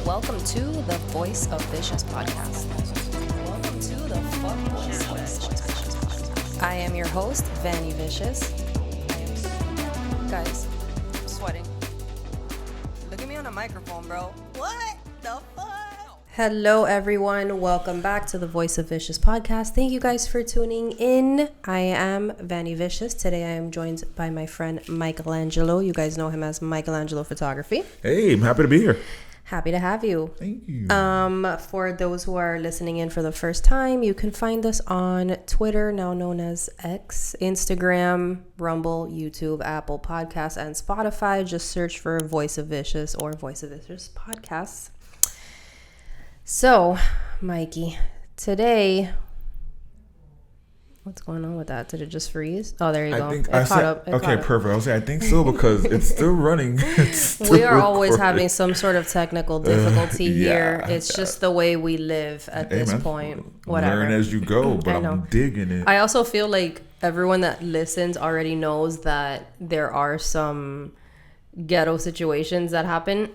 Welcome to the Voice of Vicious podcast. Welcome to the Voice of Vicious. I am your host, Vanny Vicious. Guys, I'm sweating. Look at me on a microphone, bro. What the fuck? Hello, everyone. Welcome back to the Voice of Vicious podcast. Thank you guys for tuning in. I am Vanny Vicious. Today I am joined by my friend Michelangelo. You guys know him as MichelAngelo Photography. Hey, I'm happy to be here. Happy to have you. Thank you. For those who are listening in for the first time, you can find us on Twitter, now known as X, Instagram, Rumble, YouTube, Apple Podcasts, and Spotify. Just search for Voice of Vicious or Voice of Vicious podcasts. So, Mikey, today, what's going on with that? Did it just freeze? Oh, there you go. It caught up. Perfect. I was saying, I think so because it's still running. We are always having some sort of technical difficulty here. It's just the way we live at this point. Whatever. Learn as you go, but I'm digging it. I also feel like everyone that listens already knows that there are some ghetto situations that happen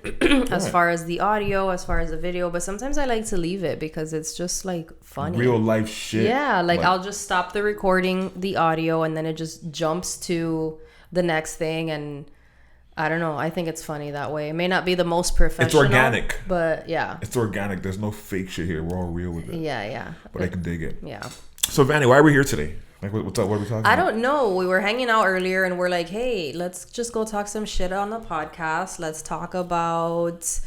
as far as the audio, as far as the video, but sometimes I like to leave it because it's just like funny. Real life shit. Yeah, like I'll just stop the recording, the audio, and then it just jumps to the next thing, and I don't know, I think it's funny that way. It may not be the most professional. It's organic. But yeah. It's organic. There's no fake shit here. We're all real with it. Yeah. But I can dig it. Yeah. So Vanny, why are we here today? Like, what's up? What are we talking about? I don't know. We were hanging out earlier and we're like, hey, let's just go talk some shit on the podcast. Let's talk about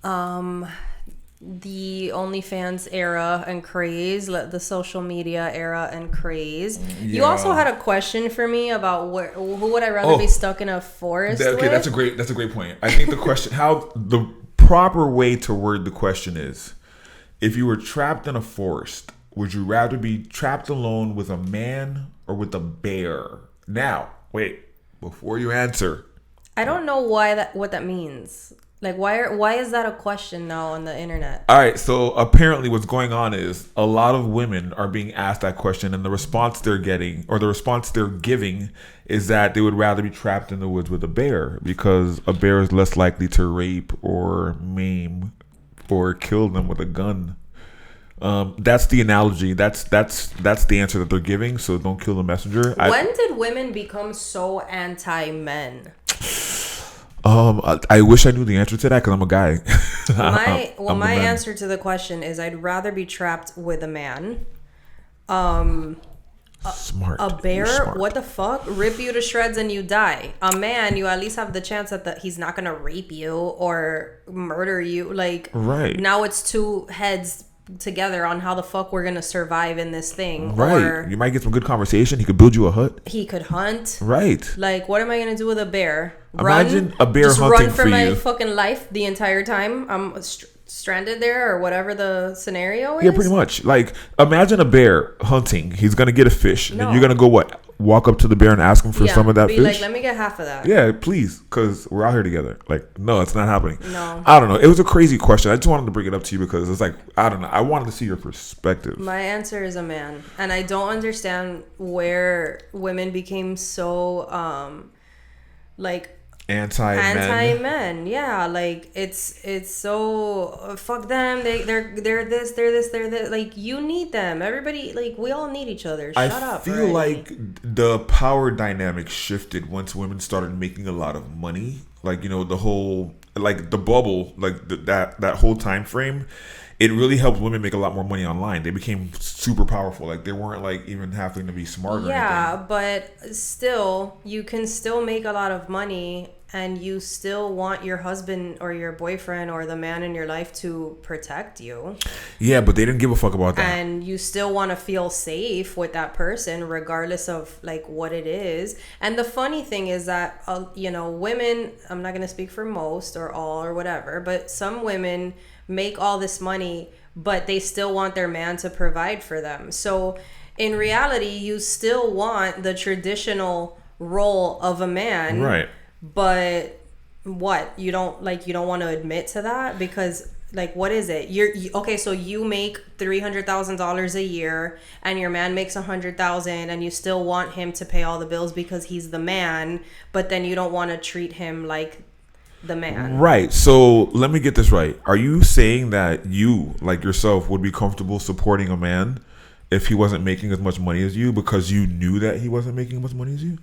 the OnlyFans era and craze, the social media era and craze. Yeah. You also had a question for me about who would I rather be stuck in a forest with? That's a great point. I think the question, how the proper way to word the question is, if you were trapped in a forest, would you rather be trapped alone with a man or with a bear? Now, wait, before you answer. I don't know what that means. Like, why is that a question now on the internet? All right, so apparently what's going on is a lot of women are being asked that question, and the response they're getting, or the response they're giving, is that they would rather be trapped in the woods with a bear because a bear is less likely to rape or maim or kill them with a gun. That's the analogy. That's the answer that they're giving. So don't kill the messenger. When did women become so anti-men? I wish I knew the answer to that because I'm a guy. My answer to the question is I'd rather be trapped with a man. Smart. A bear, what the fuck? Rip you to shreds and you die. A man, you at least have the chance that he's not gonna rape you or murder you. Like, right now it's two heads together on how the fuck we're gonna survive in this thing. Right. Or you might get some good conversation. He could build you a hut. He could hunt. Right. Like, what am I gonna do with a bear? Imagine a bear just hunting run for you. my fucking life the entire time I'm stranded there, or whatever the scenario is. Yeah, pretty much. Like, imagine a bear hunting. He's gonna get a fish. And then you're gonna go what? Walk up to the bear and ask him for some of that fish? Like, let me get half of that. Yeah, please, because we're out here together. Like, no, it's not happening. No. I don't know. It was a crazy question. I just wanted to bring it up to you because it's like, I don't know. I wanted to see your perspective. My answer is a man. And I don't understand where women became so, like, anti-men. Yeah, like it's so fuck them. They're this. Like, you need them. Everybody, like, we all need each other. Shut up. I feel like the power dynamic shifted once women started making a lot of money. Like, you know, the whole, like, the bubble, like that whole time frame. It really helped women make a lot more money online. They became super powerful. Like, they weren't, like, even having to be smart or anything. Yeah, but still, you can still make a lot of money and you still want your husband or your boyfriend or the man in your life to protect you. Yeah, but they didn't give a fuck about that. And you still want to feel safe with that person regardless of, like, what it is. And the funny thing is that, women, I'm not going to speak for most or all or whatever, but some women make all this money, but they still want their man to provide for them. So in reality, you still want the traditional role of a man. Right. But what? You don't want to admit to that because, like, what is it? Okay, so you make $300,000 a year and your man makes $100,000 and you still want him to pay all the bills because he's the man, but then you don't want to treat him like the man. Right. So let me get this right. Are you saying that you, like yourself, would be comfortable supporting a man if he wasn't making as much money as you because you knew that he wasn't making as much money as you?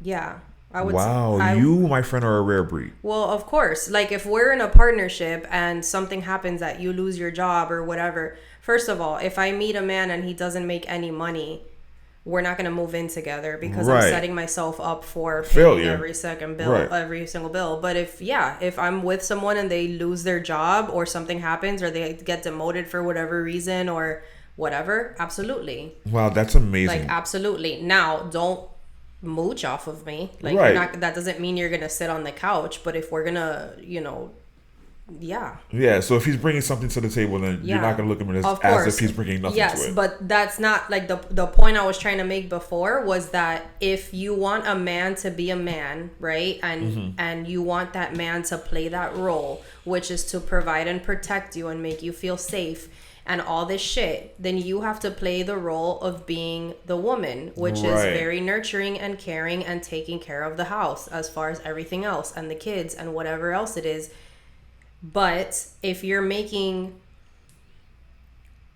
Yeah. I would. Wow, you, my friend, are a rare breed. Well, of course. Like, if we're in a partnership and something happens that you lose your job or whatever, first of all, if I meet a man and he doesn't make any money, we're not going to move in together because I'm setting myself up for paying every single bill. But if I'm with someone and they lose their job or something happens or they get demoted for whatever reason or whatever, absolutely. Wow, that's amazing. Like, absolutely. Now, don't mooch off of me. Like, you're not, that doesn't mean you're gonna sit on the couch, but if we're gonna, yeah, so if he's bringing something to the table, then you're not gonna look at him as if he's bringing nothing to it. Yes, but that's not like the point I was trying to make before was that if you want a man to be a man, right, and you want that man to play that role, which is to provide and protect you and make you feel safe and all this shit, then you have to play the role of being the woman, which is very nurturing and caring and taking care of the house as far as everything else and the kids and whatever else it is. But if you're making...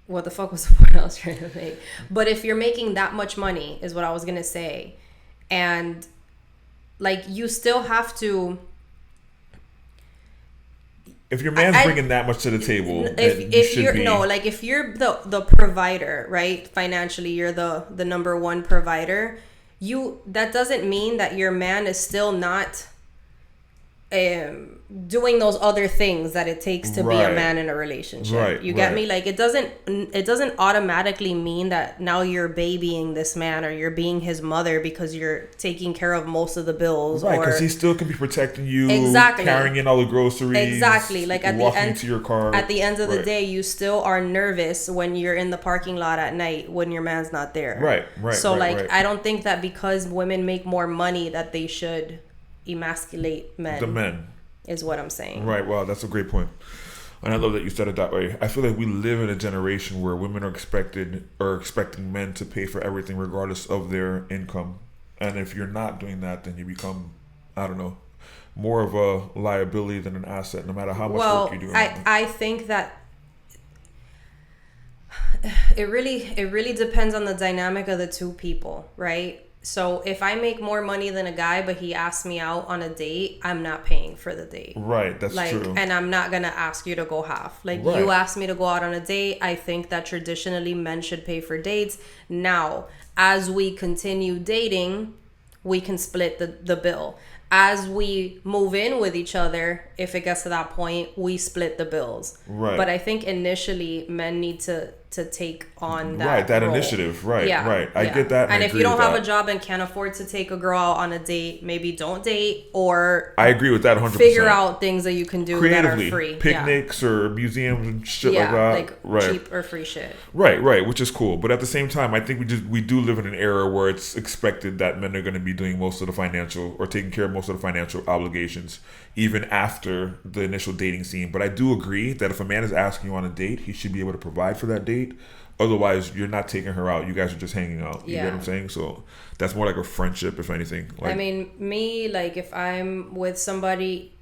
What the fuck was the point I was trying to make? But if you're making that much money, is what I was going to say. And, like, you still have to... If your man's bringing that much to the table, if you're the provider, right? Financially, you're the number one provider. That doesn't mean that your man is still not doing those other things that it takes to be a man in a relationship. You get me? Like, it doesn't automatically mean that now you're babying this man or you're being his mother because you're taking care of most of the bills. Right, because he still can be protecting you, carrying in all the groceries, like walking to your car. At the end of the day, you still are nervous when you're in the parking lot at night when your man's not there. Right. So I don't think that because women make more money that they should emasculate men. The men. Is what I'm saying. Right. Wow, that's a great point. And I love that you said it that way. I feel like we live in a generation where women are expecting men to pay for everything regardless of their income. And if you're not doing that, then you become, I don't know, more of a liability than an asset, no matter how much work you do. I think that it really depends on the dynamic of the two people, right? So if I make more money than a guy, but he asks me out on a date, I'm not paying for the date. Right, that's true. And I'm not going to ask you to go half. You asked me to go out on a date. I think that traditionally men should pay for dates. Now, as we continue dating, we can split the bill. As we move in with each other, if it gets to that point, we split the bills. Right. But I think initially men need to take on that role. Initiative. Right. I get that. And if you don't have a job and can't afford to take a girl out on a date, maybe don't date, or I agree with that 100%. Figure out things that you can do creatively, that are free. Picnics or museums and shit like that. Cheap or free shit. Right, which is cool. But at the same time, I think we do live in an era where it's expected that men are going to be doing most of the financial or taking care of most of the financial obligations even after the initial dating scene. But I do agree that if a man is asking you on a date, he should be able to provide for that date. Otherwise, you're not taking her out. You guys are just hanging out. You get what I'm saying? So that's more like a friendship, if anything. I mean, me, like, if I'm with somebody,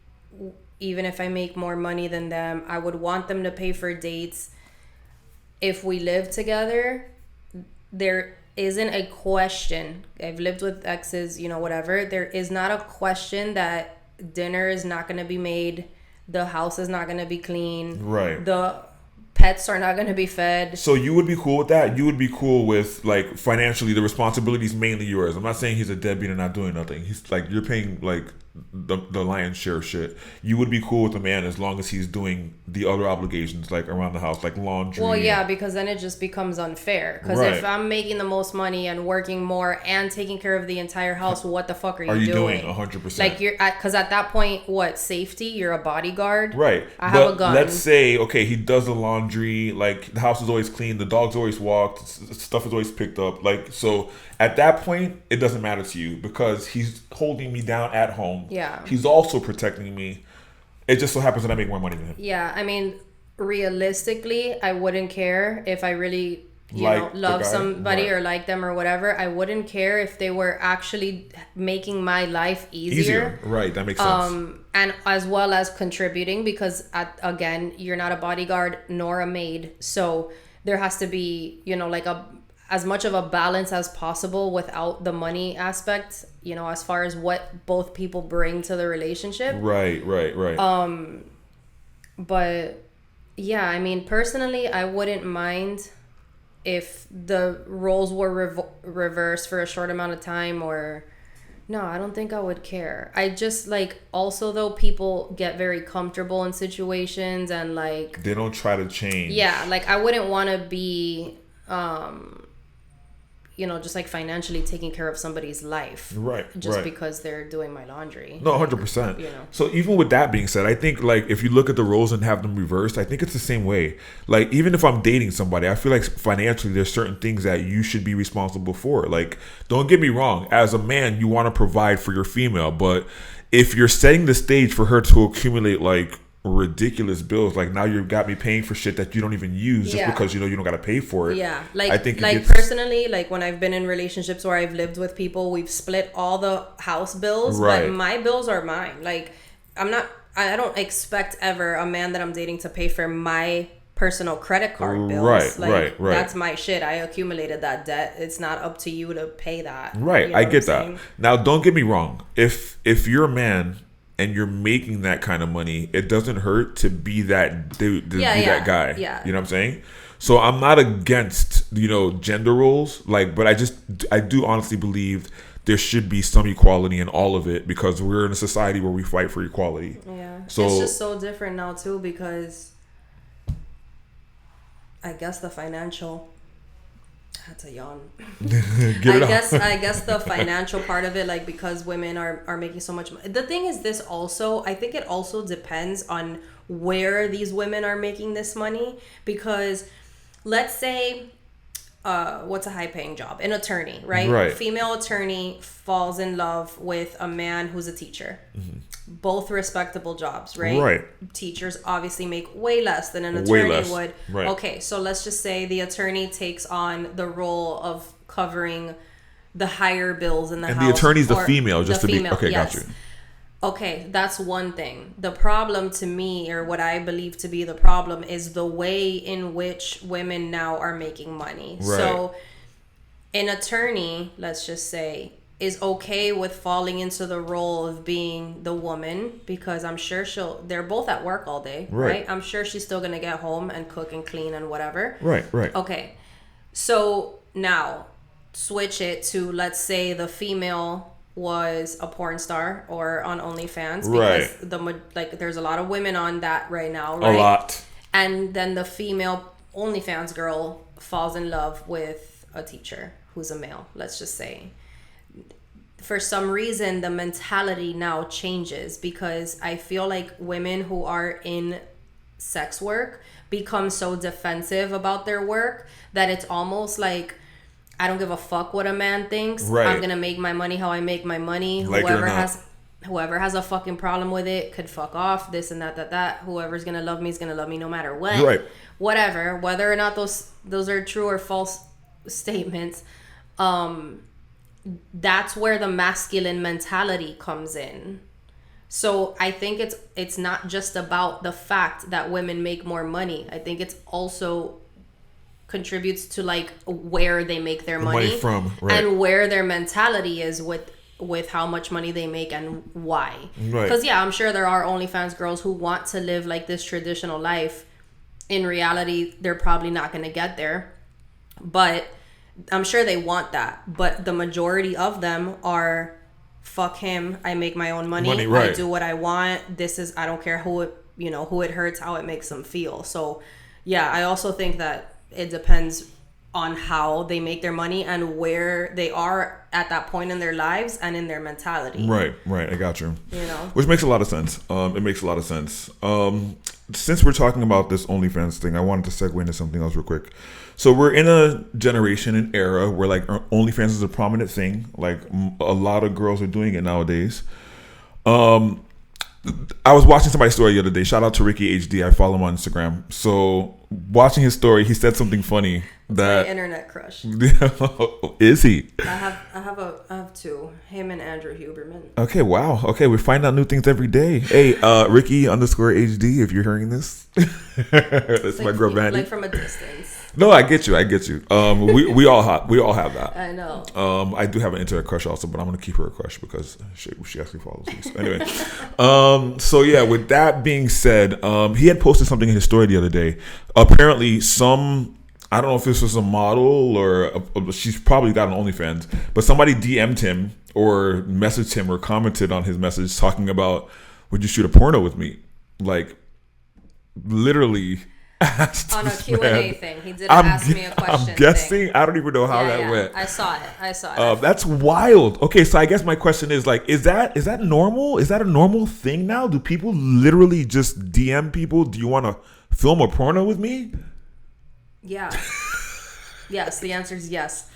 even if I make more money than them, I would want them to pay for dates. If we live together, there isn't a question. I've lived with exes, whatever. There is not a question that dinner is not going to be made. The house is not going to be clean. Right. The pets are not going to be fed. So you would be cool with that? You would be cool with, like, financially, the responsibility is mainly yours. I'm not saying he's a deadbeat and not doing nothing. He's like, you're paying, like, the lion's share of shit. You would be cool with a man as long as he's doing the other obligations, like, around the house, like laundry. Well, yeah, because then it just bemes unfair. Because if I'm making the most money and working more and taking care of the entire house, what the fuck are you doing? 100%. Like, because at that point, safety? You're a bodyguard? Right. I have a gun. Let's say, okay, he does the laundry, like, the house is always clean, the dog's always walked, stuff is always picked up. Like, so at that point, it doesn't matter to you because he's holding me down at home. Yeah. He's also protecting me. It just so happens that I make more money than him. Yeah, I mean, realistically, I wouldn't care if I really love somebody right. or like them or whatever, I wouldn't care if they were actually making my life easier. Right, that makes sense. And as well as contributing, because again, you're not a bodyguard nor a maid, so there has to be, like as much of a balance as possible without the money aspect, as far as what both people bring to the relationship. Right. But yeah, I mean, personally, I wouldn't mind if the roles were reversed for a short amount of time, or no, I don't think I would care. I just also though, people get very comfortable in situations and they don't try to change. Yeah, I wouldn't want to be just financially taking care of somebody's life, right? Just because they're doing my laundry. No, 100%. So even with that being said, I think if you look at the roles and have them reversed, I think it's the same way. Even if I'm dating somebody, I feel like financially there's certain things that you should be responsible for. Don't get me wrong, as a man, you want to provide for your female, but if you're setting the stage for her to accumulate ridiculous bills, now you've got me paying for shit that you don't even use just because you don't got to pay for it. Yeah, I think personally, when I've been in relationships where I've lived with people, we've split all the house bills, right. But my bills are mine. I don't expect ever a man that I'm dating to pay for my personal credit card bills. Right. That's my shit. I accumulated that debt. It's not up to you to pay that. Right, I get that. Now, don't get me wrong. If you're a man and you're making that kind of money, it doesn't hurt to be that dude, that guy. Yeah. You know what I'm saying? So I'm not against, gender roles, but I do honestly believe there should be some equality in all of it, because we're in a society where we fight for equality. Yeah. So it's just so different now too, because I guess the financial That's a yawn. I guess the financial part of it, because women are making so much money. The thing is, this also, I think it also depends on where these women are making this money. Because let's say, what's a high paying job? An attorney, right? Female attorney falls in love with a man who's a teacher. Mm-hmm. Both respectable jobs, right? Teachers obviously make way less than an attorney would. Right. Okay, so let's just say the attorney takes on the role of covering the higher bills in the house. And the attorney's the female, just to be... Okay, yes. got you. Okay, that's one thing. The problem to me, or what I believe to be the problem, is the way in which women now are making money. Right. So an attorney, let's just say, is okay with falling into the role of being the woman, because I'm sure they're both at work all day, right? I'm sure she's still gonna get home and cook and clean and whatever. Right. Okay, so now switch it to, let's say the female was a porn star or on OnlyFans, because there's a lot of women on that right now, right? A lot. And then the female OnlyFans girl falls in love with a teacher who's a male, let's just say. For some reason, the mentality now changes, because I feel like women who are in sex work become so defensive about their work that it's almost like, I don't give a fuck what a man thinks. Right. I'm gonna make my money how I make my money. Whoever has a fucking problem with it could fuck off. This and that. Whoever's gonna love me is gonna love me no matter what. Right. Whatever. Whether or not those are true or false statements. That's where the masculine mentality comes in. So I think it's not just about the fact that women make more money. I think it's also contributes to where they make their money from, and where their mentality is with how much money they make and why. Because I'm sure there are OnlyFans girls who want to live this traditional life. In reality, they're probably not going to get there, but I'm sure they want that. But the majority of them are, fuck him, I make my own money. I do what I want. I don't care who it hurts, how it makes them feel. So yeah, I also think that it depends on how they make their money and where they are at that point in their lives and in their mentality. Right. I got you. Which makes a lot of sense. It makes a lot of sense. Since we're talking about this OnlyFans thing, I wanted to segue into something else real quick. So we're in a generation and era where OnlyFans is a prominent thing. A lot of girls are doing it nowadays. I was watching somebody's story the other day. Shout out to Ricky HD. I follow him on Instagram. So watching his story, he said something funny that my internet crush. Is he? I have two. Him and Andrew Huberman. Okay, wow. Okay, we find out new things every day. Hey, Ricky _ HD, if you're hearing this. That's like, my girl Vandy. Like from a distance. No, I get you. We all have that. I know. I do have an internet crush also, but I'm gonna keep her a crush because she actually follows me. So anyway, so yeah. With that being said, he had posted something in his story the other day. Apparently, I don't know if this was a model or she's probably got an OnlyFans, but somebody DM'd him or messaged him or commented on his message talking about, "Would you shoot a porno with me?" Like, literally. Asked on a Q&A thing. He didn't ask me a question. I'm guessing. Thing. I don't even know how that went. I saw it. That's wild. Okay, so I guess my question is like, is that normal? Is that a normal thing now? Do people literally just DM people? Do you want to film a porno with me? Yeah. Yes, the answer is yes.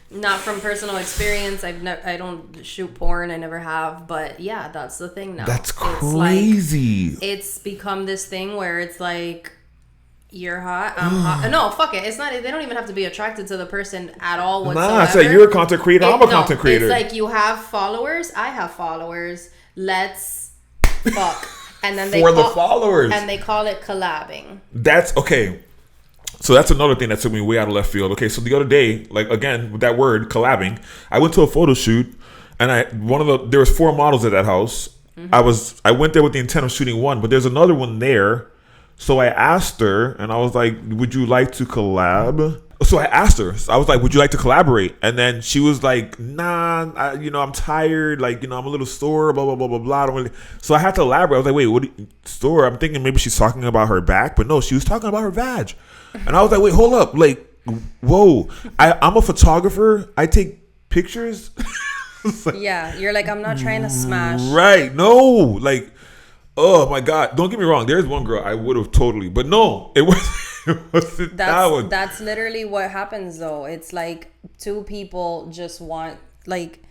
Not from personal experience. I don't shoot porn. I never have. But yeah, that's the thing now. That's crazy. It's become this thing where it's like, you're hot, I'm hot. No, fuck it. It's not. They don't even have to be attracted to the person at all whatsoever. Nah, it's like you're a content creator. I'm a content creator. It's like you have followers. I have followers. Let's fuck. And then the followers. And they call it collabing. That's okay. So that's another thing that took me way out of left field. Okay, so the other day, like again with that word collabing, I went to a photo shoot, and there was 4 models at that house. Mm-hmm. I went there with the intent of shooting one, but there's another one there. So I asked her, and I was like, "Would you like to collab?" So I asked her. I was like, "Would you like to collaborate?" And then she was like, "Nah, I'm tired. Like, I'm a little sore. Blah blah blah blah blah." I don't really. So I had to elaborate. I was like, "Wait, what? Sore?" I'm thinking maybe she's talking about her back, but no, she was talking about her vag. And I was like, "Wait, hold up. Like, whoa. I'm a photographer. I take pictures." Yeah, you're like, I'm not trying to smash. Right? No, like. Oh my God! Don't get me wrong. There's one girl I would have totally, but no, it wasn't that one. That's literally what happens, though. It's like 2 people just want, like,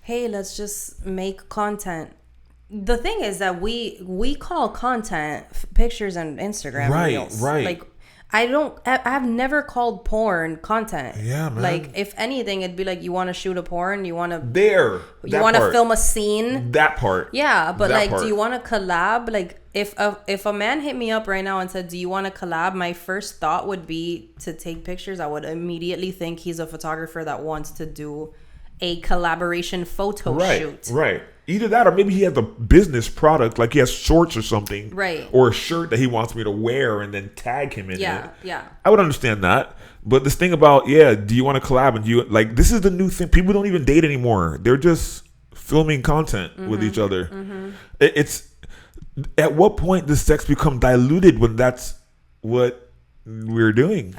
hey, let's just make content. The thing is that we call content pictures and Instagram reels. Right. Like, I've never called porn content. Yeah, man. Like, if anything, it'd be like, you want to shoot a porn, you want to film a scene. That part. Yeah, but do you want to collab? Like, if a man hit me up right now and said, "Do you want to collab?" My first thought would be to take pictures. I would immediately think he's a photographer that wants to do a collaboration photo shoot. Right. Either that or maybe he has a business product, like he has shorts or something. Right. Or a shirt that he wants me to wear and then tag him in it. Yeah. I would understand that. But this thing about, do you want to collab? And this is the new thing. People don't even date anymore. They're just filming content with each other. Mm-hmm. It's at what point does sex become diluted when that's what we're doing?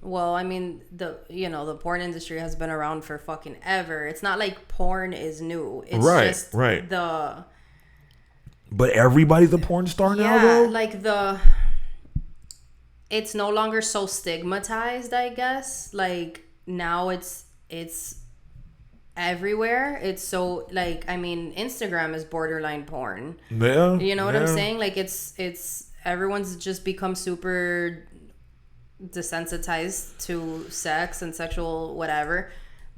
The porn industry has been around for fucking ever. It's not like porn is new. It's just But everybody's a porn star now, though? Like it's no longer so stigmatized, I guess. Like, now it's everywhere. It's so, like, Instagram is borderline porn. Yeah. You know what I'm saying? Like, it's everyone's just become super desensitized to sex and sexual whatever.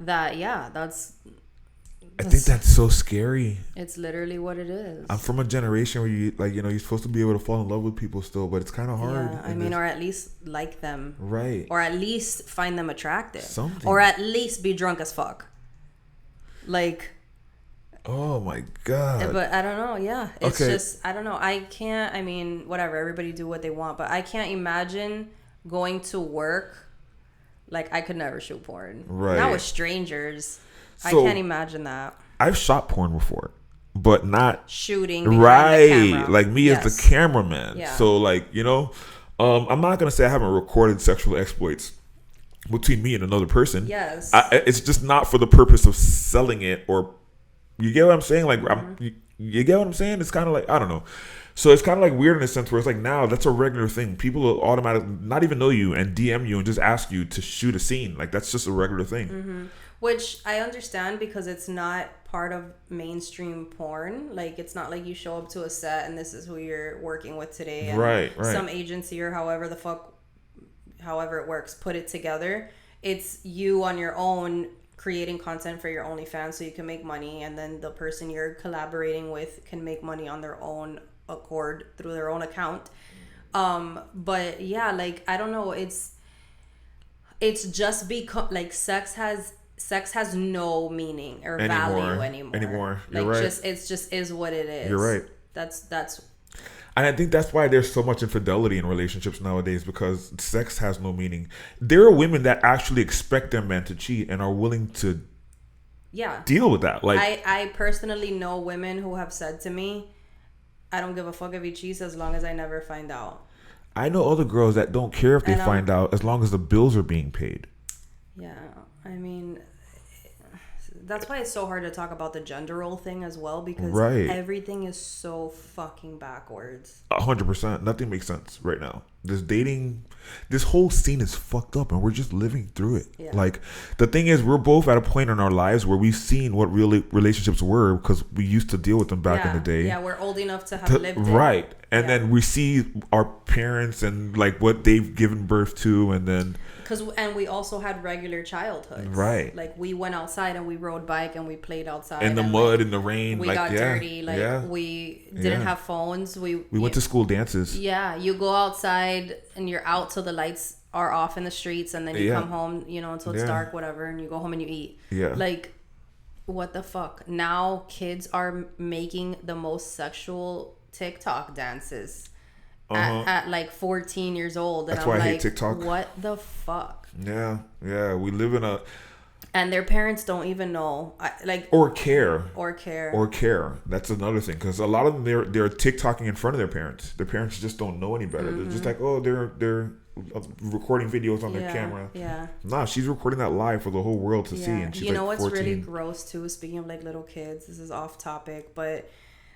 I think that's so scary. It's literally what it is. I'm from a generation where you're supposed to be able to fall in love with people still, but it's kind of hard. Yeah, or at least like them. Right. Or at least find them attractive. Something. Or at least be drunk as fuck. Like. Oh my God. But I don't know. Yeah. It's just, I don't know. I can't, whatever. Everybody do what they want, but I can't imagine going to work. Like, I could never shoot porn. Right. Not with strangers. So, I can't imagine that. I've shot porn before, but not shooting behind the camera. Like me as the cameraman. Yeah. So I'm not gonna say I haven't recorded sexual exploits between me and another person. Yes. It's just not for the purpose of selling it, or you get what I'm saying? Like, you get what I'm saying? It's kind of like, I don't know. So it's kind of like weird in a sense where it's like now that's a regular thing. People will automatically not even know you and DM you and just ask you to shoot a scene. Like, that's just a regular thing. Mm-hmm. Which I understand because it's not part of mainstream porn. Like, it's not like you show up to a set and this is who you're working with today. And right. Some agency or however the fuck however it works, put it together. It's you on your own creating content for your OnlyFans so you can make money, and then the person you're collaborating with can make money on their own accord through their own account. But yeah, like, I don't know, it's just because like sex has no meaning or value anymore. You're like, right. it just is what it is. You're right. That's And I think that's why there's so much infidelity in relationships nowadays, because sex has no meaning. There are women that actually expect their men to cheat and are willing to deal with that. Like, I personally know women who have said to me, I don't give a fuck if he cheats as long as I never find out. I know other girls that don't care if they find out as long as the bills are being paid. Yeah, I mean, that's why it's so hard to talk about the gender role thing as well, because everything is so fucking backwards. 100%. Nothing makes sense right now. This whole scene is fucked up, and we're just living through it. Yeah. Like, the thing is, we're both at a point in our lives where we've seen what really relationships were, because we used to deal with them back in the day. Yeah, we're old enough to have lived it. Right. And then we see our parents and like what they've given birth to, and then and we also had regular childhoods. Right. Like, we went outside and we rode bike and we played outside in the mud, in the rain. We got dirty. Like, we didn't have phones. We went to school dances. Yeah, you go outside and you're out till the lights are off in the streets, and then you come home, until it's dark, whatever, and you go home and you eat. Yeah. Like, what the fuck? Now kids are making the most sexual TikTok dances. At like 14 years old, and that's why I hate TikTok. What the fuck? Yeah, we live in and their parents don't even know, or care. That's another thing, because a lot of them they're TikToking in front of their parents. Their parents just don't know any better. They're just like, oh, they're recording videos on their camera. Yeah. Nah, she's recording that live for the whole world to see, and she's what's 14. really gross too? Speaking of like little kids, this is off topic, but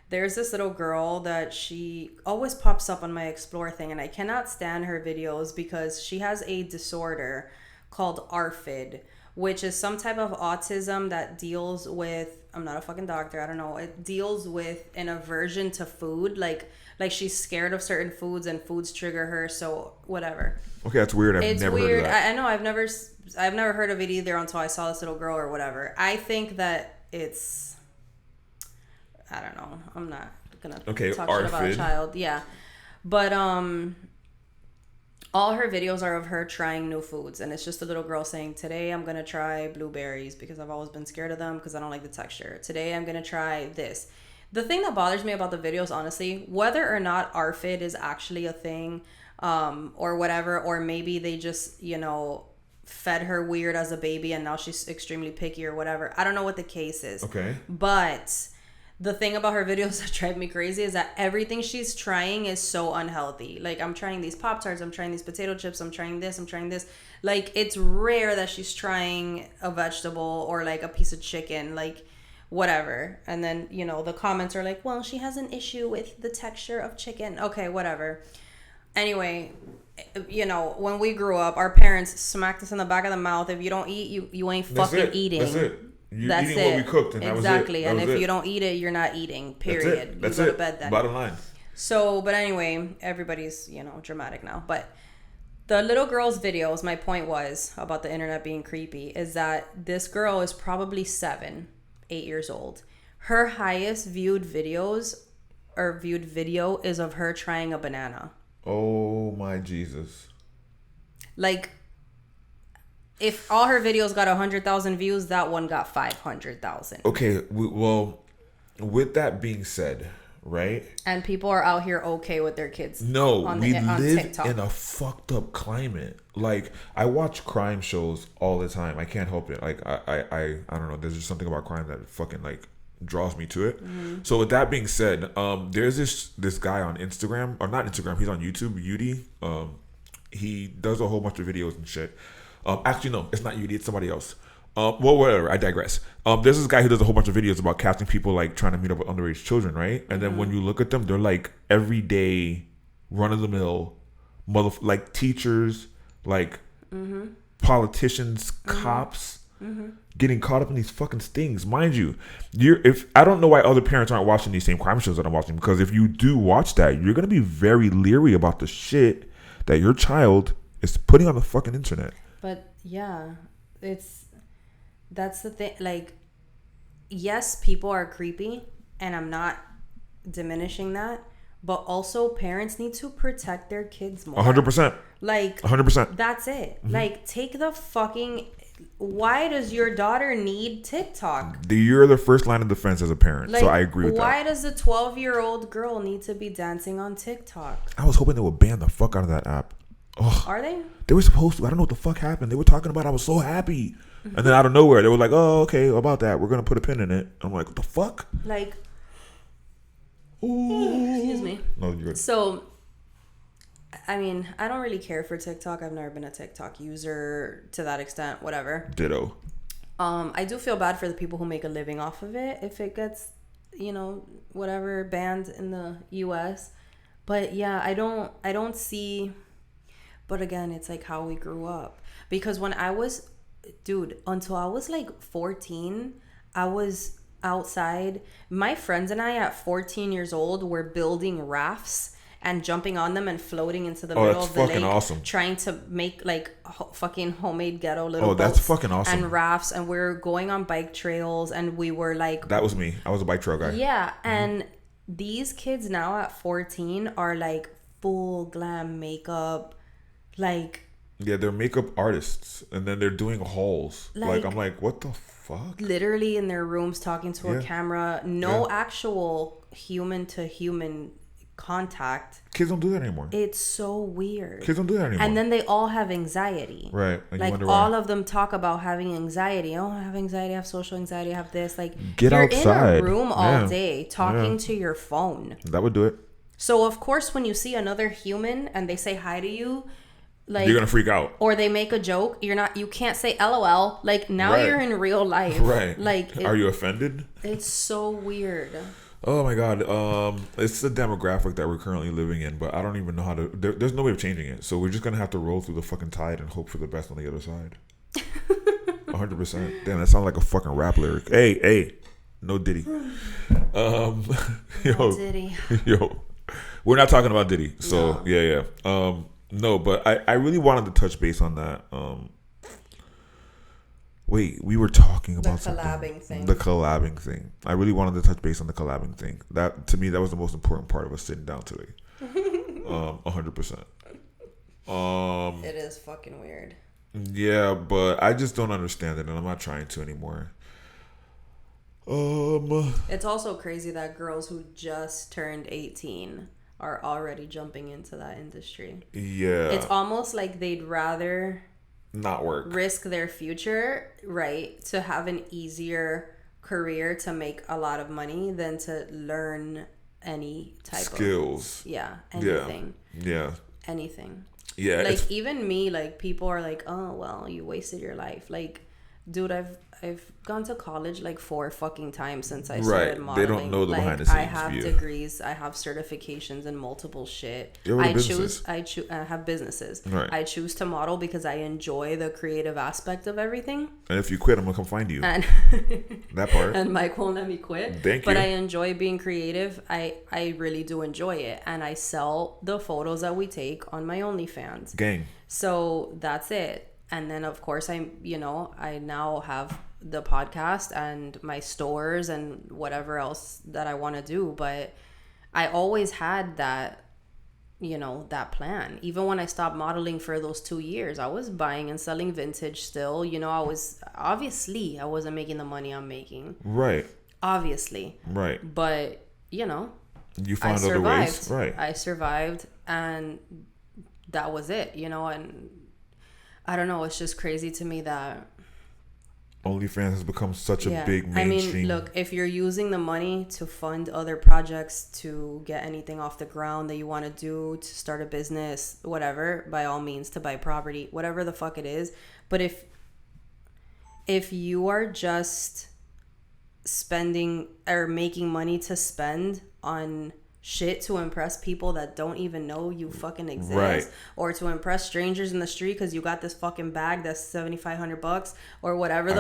there's this little girl that she always pops up on my Explore thing, and I cannot stand her videos because she has a disorder called ARFID, which is some type of autism that deals with, I'm not a fucking doctor, I don't know, it deals with an aversion to food, like she's scared of certain foods and foods trigger her, so whatever. Okay, that's weird. I've never heard of that. I know, I've never heard of it either until I saw this little girl or whatever. I think that it's, I don't know. I'm not gonna talk shit about a child. Yeah, but all her videos are of her trying new foods, and it's just a little girl saying, "Today I'm gonna try blueberries because I've always been scared of them because I don't like the texture. Today I'm gonna try this." The thing that bothers me about the videos, honestly, whether or not ARFID is actually a thing, or whatever, or maybe they just fed her weird as a baby and now she's extremely picky or whatever. I don't know what the case is. Okay, but the thing about her videos that drive me crazy is that everything she's trying is so unhealthy. Like, I'm trying these Pop-Tarts, I'm trying these potato chips, I'm trying this. Like, it's rare that she's trying a vegetable or like a piece of chicken, like whatever. And then, the comments are like, well, she has an issue with the texture of chicken. Okay, whatever. Anyway, when we grew up, our parents smacked us in the back of the mouth. If you don't eat, you ain't fucking eating. That's it. You're eating what we cooked, and exactly. That was it. And if you don't eat it, you're not eating. Period. That's you it. go to bed then. Bottom line. So, but anyway, everybody's dramatic now. But the little girl's videos, my point was about the internet being creepy, is that this girl is probably 7, 8 years old. Her highest viewed video is of her trying a banana. Oh my Jesus! Like, if all her videos got 100,000 views, that one got 500,000. Okay, well, with that being said, right? And people are out here okay with their kids. No, we live TikTok. in a fucked up climate. Like, I watch crime shows all the time. I can't help it. Like, I don't know. There's just something about crime that fucking like draws me to it. Mm-hmm. So with that being said, there's this guy on Instagram, or not Instagram. He's on YouTube, Yudi. He does a whole bunch of videos and shit. Actually, no, it's not Yudi. It's somebody else. Well, whatever. I digress. There's this guy who does a whole bunch of videos about catching people like trying to meet up with underage children, right? And then when you look at them, they're like everyday, run of the mill, like teachers, like politicians, cops, getting caught up in these fucking stings. Mind you, I don't know why other parents aren't watching these same crime shows that I'm watching, because if you do watch that, you're gonna be very leery about the shit that your child It's putting on the fucking internet. But yeah, that's the thing. Like, yes, people are creepy, and I'm not diminishing that. But also, parents need to protect their kids more. 100%. Like, 100%. That's it. Like, take the fucking. Why does your daughter need TikTok? You're the first line of defense as a parent, so I agree with that. Why does a 12-year-old girl need to be dancing on TikTok? I was hoping they would ban the fuck out of that app. Ugh. Are they? They were supposed to. I don't know what the fuck happened. They were talking about it. I was so happy. And then out of nowhere, they were like, oh, okay, about that. We're going to put a pin in it. I'm like, what the fuck? Like, ooh. Excuse me. No, you're good. So, I mean, I don't really care for TikTok. I've never been a TikTok user to that extent, whatever. Ditto. I do feel bad for the people who make a living off of it if it gets, whatever, banned in the US. But yeah, I don't see, but again, it's like how we grew up. Because when I was, until I was like 14, I was outside. My friends and I at 14 years old were building rafts and jumping on them and floating into the middle of the lake. Awesome. Trying to make like fucking homemade ghetto little boats. That's fucking awesome. And rafts, and we're going on bike trails, and we were like... That was me. I was a bike trail guy. Yeah, and these kids now at 14 are like full glam makeup, like... Yeah, they're makeup artists, and then they're doing hauls. Like I'm like, what the fuck? Literally in their rooms talking to a camera. No actual human-to-human contact. Kids don't do that anymore. It's so weird. Kids don't do that anymore. And then they all have anxiety. Right. Like all of them talk about having anxiety. Oh, I have anxiety, I have social anxiety, I have this. Like, get you're outside. in a room all day talking to your phone. That would do it. So of course when you see another human and they say hi to you, like, you're gonna freak out. Or they make a joke, you can't say LOL. Like, now you're in real life. Right. Like, are you offended? It's so weird. Oh my god, it's the demographic that we're currently living in, but I don't even know how to. There's no way of changing it, so we're just gonna have to roll through the fucking tide and hope for the best on the other side. 100%. Damn, that sounds like a fucking rap lyric. Hey, no Diddy. No Diddy. Yo, we're not talking about Diddy, so no. Yeah. No, but I really wanted to touch base on that. Wait, we were talking about the collabing thing. The collabing thing. I really wanted to touch base on the collabing thing. That, to me, that was the most important part of us sitting down today. 100%. It is fucking weird. Yeah, but I just don't understand it, and I'm not trying to anymore. It's also crazy that girls who just turned 18 are already jumping into that industry. Yeah. It's almost like they'd rather... not work, risk their future, right, to have an easier career to make a lot of money than to learn any type skills. Anything. Yeah. Anything. Yeah. Like, even me, like, people are like, oh, well, you wasted your life. Like, dude, I've gone to college like 4 fucking times since I started modeling. They don't know the behind the scenes. I have degrees, I have certifications in multiple shit. I have businesses. Right. I choose to model because I enjoy the creative aspect of everything. And if you quit, I'm gonna come find you. And that part. And Mike won't let me quit. Thank you. But I enjoy being creative. I really do enjoy it, and I sell the photos that we take on my OnlyFans. Gang. So that's it. And then of course I now have the podcast and my stores and whatever else that I want to do. But I always had that, that plan. Even when I stopped modeling for those 2 years, I was buying and selling vintage still. I wasn't making the money I'm making. Right. Obviously. Right. But, you found other ways. Right. I survived, and that was it, and I don't know. It's just crazy to me that OnlyFans has become such a big mainstream. I mean, look, if you're using the money to fund other projects, to get anything off the ground that you want to do, to start a business, whatever, by all means, to buy property, whatever the fuck it is. But if you are just spending or making money to spend on shit to impress people that don't even know you fucking exist, right, or to impress strangers in the street because you got this fucking bag that's $7,500 or whatever I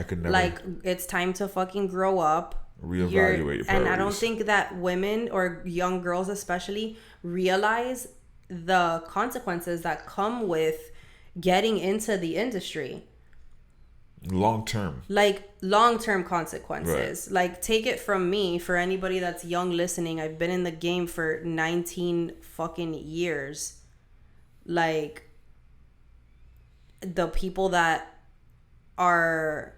could never. Like, it's time to fucking grow up, reevaluate your priorities. And I don't think that women or young girls especially realize the consequences that come with getting into the industry. Long-term. Like, long-term consequences. Right. Like, take it from me, for anybody that's young listening, I've been in the game for 19 fucking years. Like, the people that are,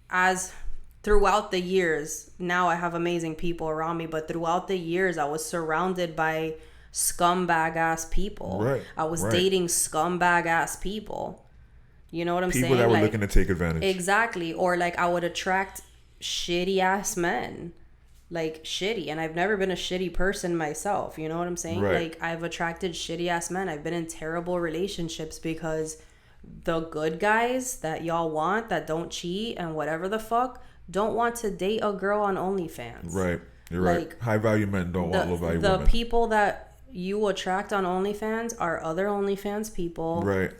as throughout the years, now I have amazing people around me, but throughout the years I was surrounded by scumbag ass people. Right. I was dating scumbag ass people. You know what I'm saying? People that were looking to take advantage. Exactly. Or like, I would attract shitty ass men. Like, shitty. And I've never been a shitty person myself. You know what I'm saying? Right. Like, I've attracted shitty ass men. I've been in terrible relationships because the good guys that y'all want, that don't cheat and whatever the fuck, don't want to date a girl on OnlyFans. Right. You're like, right. High value men don't want low value women. The people that you attract on OnlyFans are other OnlyFans people. Right.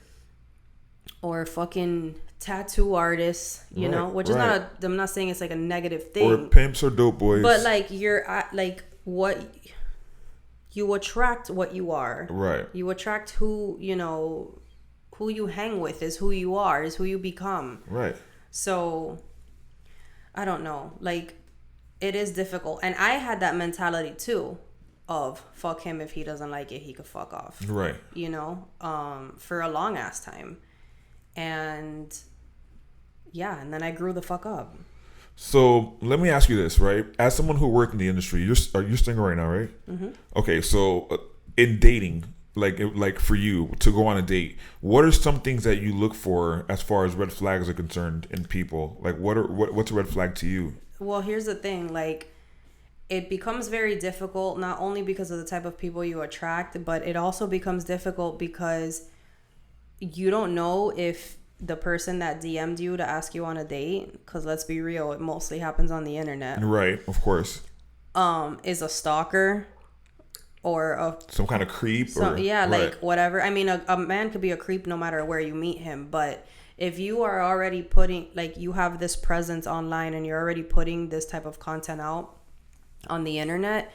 Or fucking tattoo artists, you know, which is I'm not saying it's like a negative thing. Or pimps or dope boys. But like, you're at, like, what you attract, what you are. Right. You attract who, you know, who you hang with is who you are, is who you become. Right. So, I don't know. Like, it is difficult. And I had that mentality too of fuck him, if he doesn't like it, he could fuck off. Right. You know, for a long ass time. And yeah, and then I grew the fuck up. So let me ask you this, right? As someone who worked in the industry, you're single right now, right? Mm-hmm. Okay, so in dating, like for you to go on a date, what are some things that you look for as far as red flags are concerned in people? Like, what's a red flag to you? Well, here's the thing, like, it becomes very difficult not only because of the type of people you attract, but it also becomes difficult because you don't know if the person that DM'd you to ask you on a date, because let's be real, it mostly happens on the internet. Right, of course. Is a stalker or some kind of creep. Yeah, like whatever. I mean, a man could be a creep no matter where you meet him, but if you are already putting, like, you have this presence online and you're already putting this type of content out on the internet,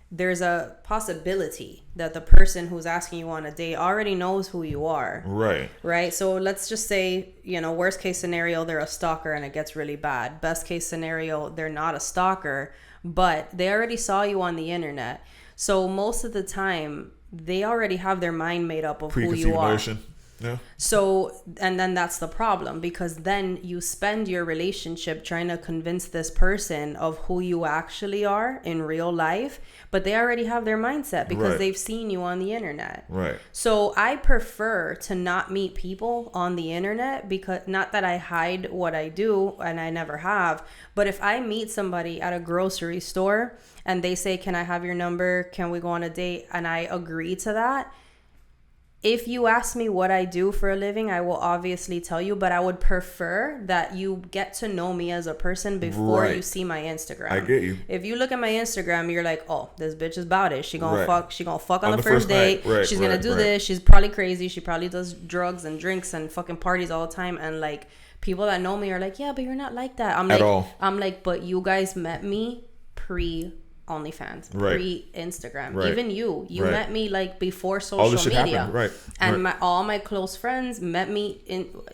there's a possibility that the person who's asking you on a date already knows who you are. Right. Right. So let's just say, you know, worst case scenario, they're a stalker and it gets really bad. Best case scenario, they're not a stalker, but they already saw you on the internet. So most of the time, they already have their mind made up of who you are. Notion. Yeah. So, and then that's the problem, because then you spend your relationship trying to convince this person of who you actually are in real life, but they already have their mindset because they've seen you on the internet. Right. So I prefer to not meet people on the internet, because not that I hide what I do, and I never have, but if I meet somebody at a grocery store and they say, "Can I have your number? Can we go on a date?" and I agree to that, if you ask me what I do for a living, I will obviously tell you, but I would prefer that you get to know me as a person before you see my Instagram. I get you. If you look at my Instagram, you're like, "Oh, this bitch is about it. She gonna fuck. She gonna fuck on the first date. She's gonna do this. She's probably crazy. She probably does drugs and drinks and fucking parties all the time." And like, people that know me are like, "Yeah, but you're not like that." I'm like, but you guys met me pre OnlyFans, pre-Instagram. Even you met me like before social media. Happened. And all my close friends met me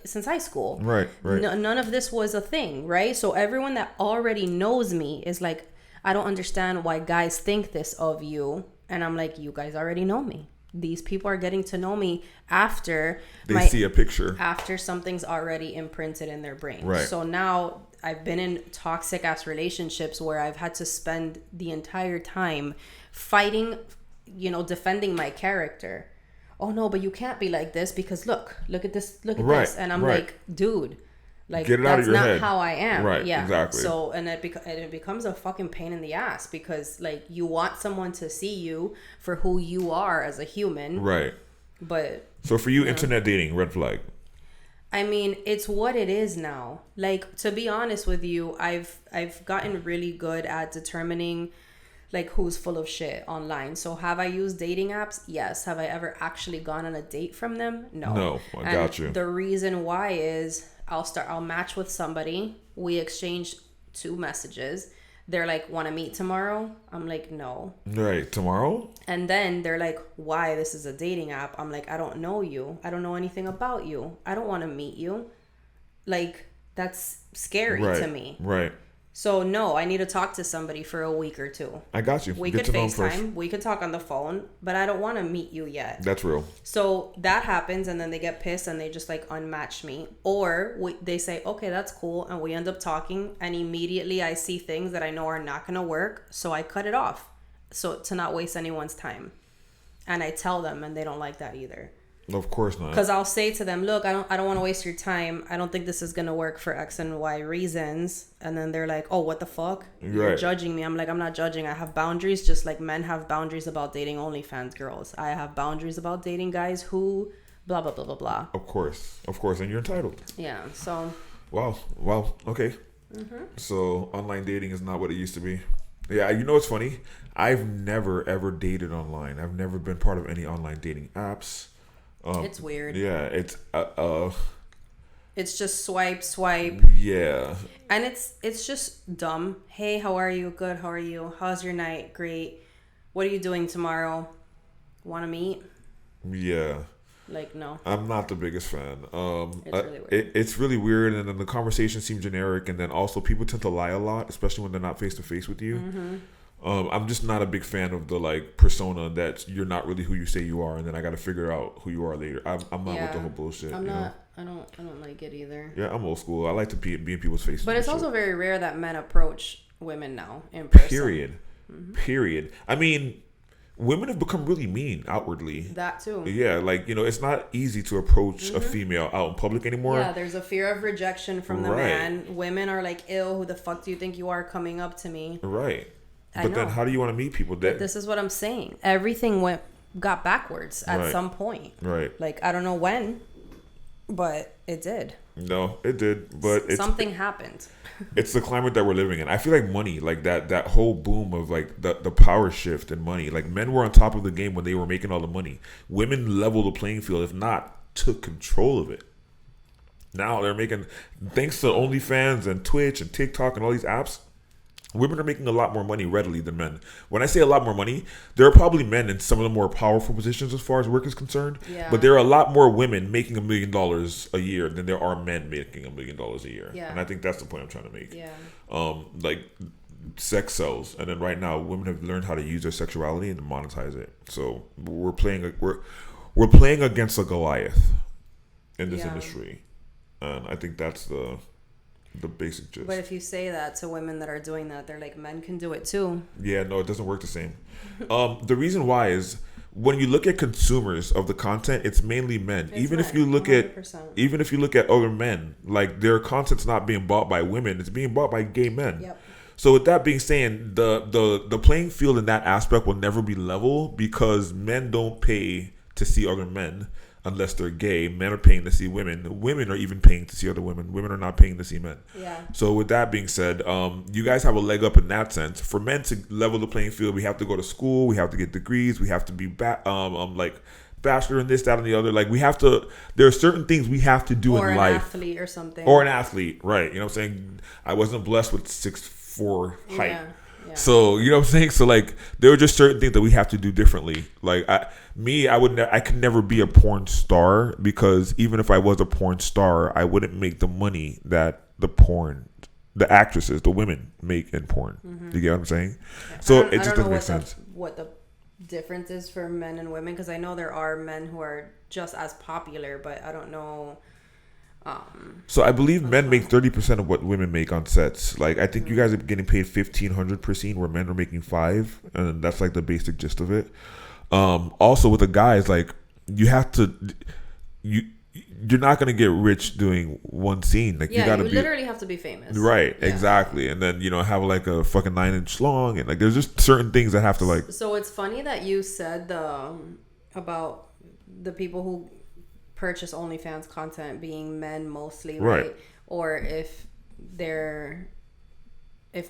since high school. None of this was a thing, right? So everyone that already knows me is like, I don't understand why guys think this of you. And I'm like, you guys already know me. These people are getting to know me after they see a picture, after something's already imprinted in their brain. So now I've been in toxic ass relationships where I've had to spend the entire time fighting, you know, defending my character. Oh no, but you can't be like this because look at this, this. And I'm like, dude, like, get it out of your head. That's not how I am. Right. Yeah. Exactly. So, and it becomes a fucking pain in the ass, because like, you want someone to see you for who you are as a human. Right. But so for you, internet dating, red flag. I mean, it's what it is now. Like, to be honest with you, I've gotten really good at determining like who's full of shit online. So have I used dating apps? Yes. Have I ever actually gone on a date from them? No. I got you. The reason why is I'll match with somebody. We exchange 2 messages. they're like, want to meet tomorrow? I'm like, no. Right. Tomorrow? And then they're like, why? This is a dating app. I'm like, I don't know you. I don't know anything about you. I don't want to meet you. Like, that's scary to me. Right. So no, I need to talk to somebody for a week or two. I got you. We could FaceTime. We could talk on the phone, but I don't want to meet you yet. That's real. So that happens, and then they get pissed and they just like unmatch me. Or they say, okay, that's cool. And we end up talking, and immediately I see things that I know are not going to work. So I cut it off. So to not waste anyone's time. And I tell them, and they don't like that either. Of course not. Because I'll say to them, look, I don't want to waste your time. I don't think this is going to work for X and Y reasons. And then they're like, oh, what the fuck? You're judging me. I'm like, I'm not judging. I have boundaries, just like men have boundaries about dating OnlyFans girls. I have boundaries about dating guys who blah, blah, blah, blah, blah. Of course. And you're entitled. Yeah, so. Wow. Okay. Mm-hmm. So online dating is not what it used to be. Yeah, you know what's funny? I've never, ever dated online. I've never been part of any online dating apps. It's weird. Yeah, it's it's just swipe. Yeah. And it's just dumb. Hey, how are you? Good. How are you? How's your night? Great. What are you doing tomorrow? Want to meet? Yeah. Like, no. I'm not the biggest fan. It's really weird. It's really weird, and then the conversation seems generic, and then also people tend to lie a lot, especially when they're not face to face with you. Mm-hmm. I'm just not a big fan of the like persona that you're not really who you say you are, and then I got to figure out who you are later. I'm not with the whole bullshit. I'm not. I don't like it either. Yeah, I'm old school. I like to be in people's faces. But it's also very rare that men approach women now in person. Period. Mm-hmm. Period. I mean, women have become really mean outwardly. That too. Yeah, like, you know, it's not easy to approach a female out in public anymore. Yeah, there's a fear of rejection from the man. Women are like, ew, who the fuck do you think you are coming up to me? Right. But then how do you want to meet people? But this is what I'm saying. Everything got backwards at some point. Right. Like, I don't know when, but it did. No, it did. But something happened. It's the climate that we're living in. I feel like money, like that whole boom of like the power shift in money. Like, men were on top of the game when they were making all the money. Women leveled the playing field, if not took control of it. Now they're making, thanks to OnlyFans and Twitch and TikTok and all these apps, women are making a lot more money readily than men. When I say a lot more money, there are probably men in some of the more powerful positions as far as work is concerned. Yeah. But there are a lot more women making $1 million a year than there are men making $1 million a year. Yeah. And I think that's the point I'm trying to make. Yeah. Like, sex sells, and then right now women have learned how to use their sexuality and to monetize it. So we're playing against a Goliath in this industry, and I think that's the basic gist. But if you say that to women that are doing that, they're like, men can do it too. Yeah, no, it doesn't work the same. The reason why is when you look at consumers of the content, it's mainly men. Even if you look at other men, like, their content's not being bought by women, it's being bought by gay men. Yep. So with that being said, the playing field in that aspect will never be level, because men don't pay to see other men. Unless they're gay, men are paying to see women. Women are even paying to see other women. Women are not paying to see men. Yeah. So with that being said, you guys have a leg up in that sense. For men to level the playing field, we have to go to school. We have to get degrees. We have to be like bachelor in this, that, and the other. Like, we have to. There are certain things we have to do in life. Or an athlete or something. Or an athlete, right? You know what I'm saying? I wasn't blessed with 6'4" height. Yeah. Yeah. So, you know what I'm saying? So, like, there are just certain things that we have to do differently. Like, I could never be a porn star, because even if I was a porn star, I wouldn't make the money that the actresses, the women make in porn. Mm-hmm. You get what I'm saying? Yeah. So it just doesn't make sense. What the difference is for men and women, because I know there are men who are just as popular, but I don't know. So I believe men make 30% of what women make on sets. Like, I think you guys are getting paid $1,500 per scene, where men are making $5,000, and that's like the basic gist of it. Also with the guys, like, you're not gonna get rich doing one scene. Like, you literally have to be famous. Right, yeah. Exactly. And then, have like a fucking 9-inch long, and like, there's just certain things that have to like. So it's funny that you said about the people who purchase OnlyFans content being men mostly, right? Or if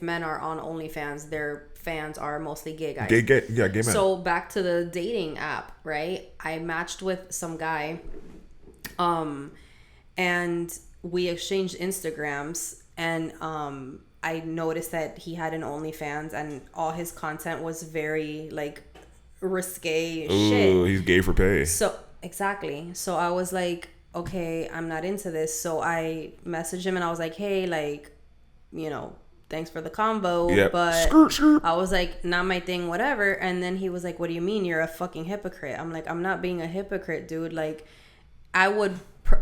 men are on OnlyFans, their fans are mostly gay guys. Gay men. So back to the dating app, right? I matched with some guy, and we exchanged Instagrams, and I noticed that he had an OnlyFans and all his content was very like risque shit. Ooh, he's gay for pay. So exactly. So I was like, okay, I'm not into this. So I messaged him and I was like, hey, like, you know, thanks for the convo, Yep. but Skirt. I was like, not my thing, whatever. And then he was like, what do you mean you're a fucking hypocrite? I'm like, I'm not being a hypocrite, dude. Like, I would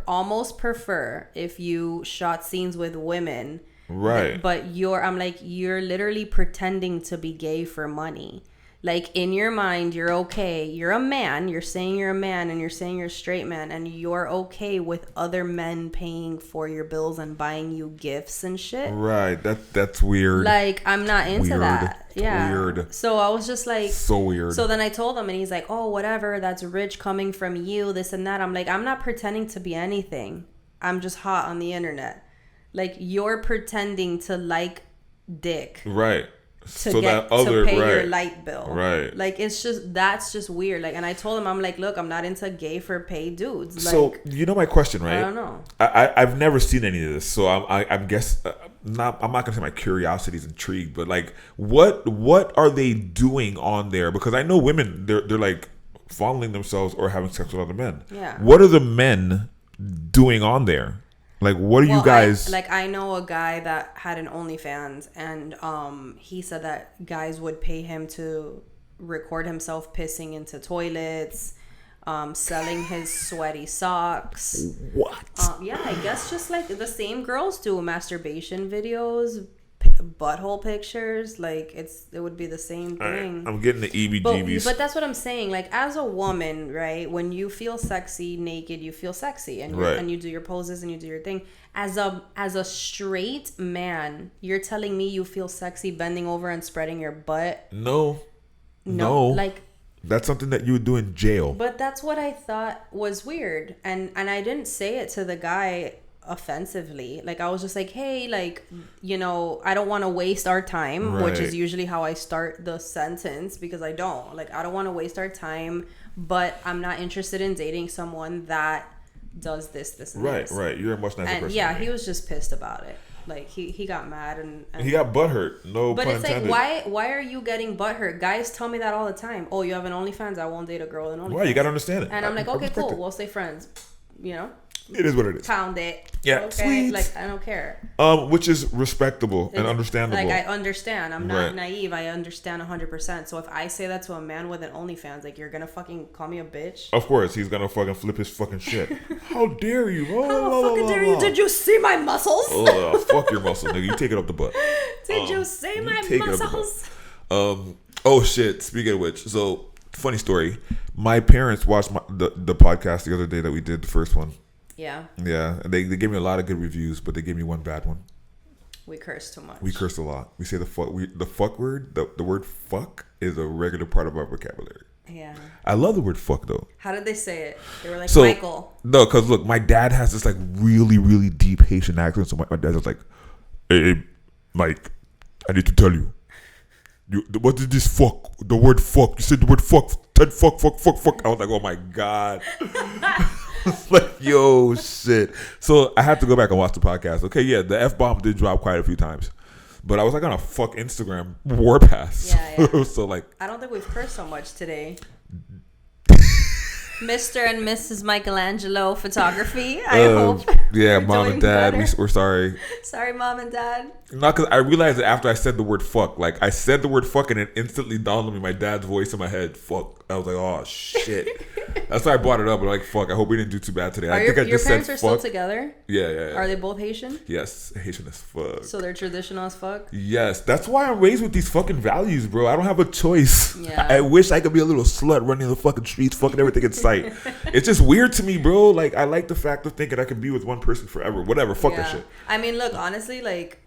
almost prefer if you shot scenes with women, right? But I'm like, you're literally pretending to be gay for money. Like, in your mind, you're okay. You're a man. You're saying you're a man and you're saying you're a straight man. And you're okay with other men paying for your bills and buying you gifts and shit. Right. That's weird. Like, I'm not into that. Yeah. Weird. So I was just like... So weird. So then I told him and he's like, oh, whatever. That's rich coming from you, this and that. I'm like, I'm not pretending to be anything. I'm just hot on the internet. Like, you're pretending to like dick. Right. To so get that other, to pay right, your light bill. Right. Like, it's just, that's just weird. Like, and I told him, I'm like, look, I'm not into gay for pay dudes. Like, so you know my question, right? I don't know. I've never seen any of this, so I'm guess I'm not gonna say my curiosity is intrigued, but like, what are they doing on there? Because I know women, they're like fondling themselves or having sex with other men. Yeah. What are the men doing on there? Like, what are you guys... I know a guy that had an OnlyFans, and he said that guys would pay him to record himself pissing into toilets, selling his sweaty socks. What? Yeah, I guess just like the same girls do, masturbation videos, butthole pictures. Like, it would be the same thing. Right. I'm getting the EBGBs. But that's what I'm saying. Like, as a woman, right, when you feel sexy naked, you feel sexy, and right. and you do your poses and you do your thing. As a straight man, you're telling me you feel sexy bending over and spreading your butt? No. Like, that's something that you would do in jail. But that's what I thought was weird, and I didn't say it to the guy offensively. Like, I was just like, hey, like, you know, I don't want to waste our time, right. which is usually how I start the sentence, because I don't want to waste our time, but I'm not interested in dating someone that does this and this. Right. You're a much nicer person. Yeah, he was just pissed about it. Like, he got mad and he got butthurt. No but pun it's intended. like, why are you getting butthurt? Guys tell me that all the time. Oh, you have an OnlyFans? I won't date a girl in OnlyFans. Well, you gotta understand it. And I'm like, okay, cool. We'll stay friends. You know. It is what it is. Pound it. Yeah, okay? sweet. Like, I don't care. Which is respectable and understandable. Like, I understand. I'm not right. naive. I understand 100%. So if I say that to a man with an OnlyFans, like, you're gonna fucking call me a bitch? Of course, he's gonna fucking flip his fucking shit. How dare you? How fucking dare you? Did you see my muscles? Fuck your muscles, nigga. You take it up the butt. Did you see my muscles? Oh shit. Speaking of which, so funny story. My parents watched the podcast the other day that we did, the first one. Yeah. Yeah, and they gave me a lot of good reviews, but they gave me one bad one. We curse too much. We curse a lot. We say the fuck word. The word fuck is a regular part of our vocabulary. Yeah. I love the word fuck though. How did they say it? They were like, so, Michael. No, because look, my dad has this like really, really deep Haitian accent. So my dad was like, hey, Mike, I need to tell you. What is this fuck? The word fuck. You said the word fuck. Said fuck. I was like, oh my God. Like, yo, shit. So I had to go back and watch the podcast. Okay, yeah, the F-bomb did drop quite a few times. But I was like on a fuck Instagram warpath. Yeah. So like, I don't think we've cursed so much today. Mr. and Mrs. Michelangelo Photography. I hope. Yeah, mom and dad, we're sorry. Sorry, mom and dad. Not because I realized that after I said the word fuck. Like, I said the word fuck and it instantly dawned on me my dad's voice in my head. Fuck. I was like, oh shit. That's why I brought it up. But like, fuck. I hope we didn't do too bad today. I think I just said fuck. Your parents are still together? Yeah. Are they both Haitian? Yes, Haitian as fuck. So they're traditional as fuck? Yes, that's why I'm raised with these fucking values, bro. I don't have a choice. Yeah. I wish I could be a little slut running the fucking streets, fucking everything in sight. It's just weird to me, bro. Like, I like the fact of thinking I can be with one person forever. Whatever, fuck that shit. I mean, look, honestly, like,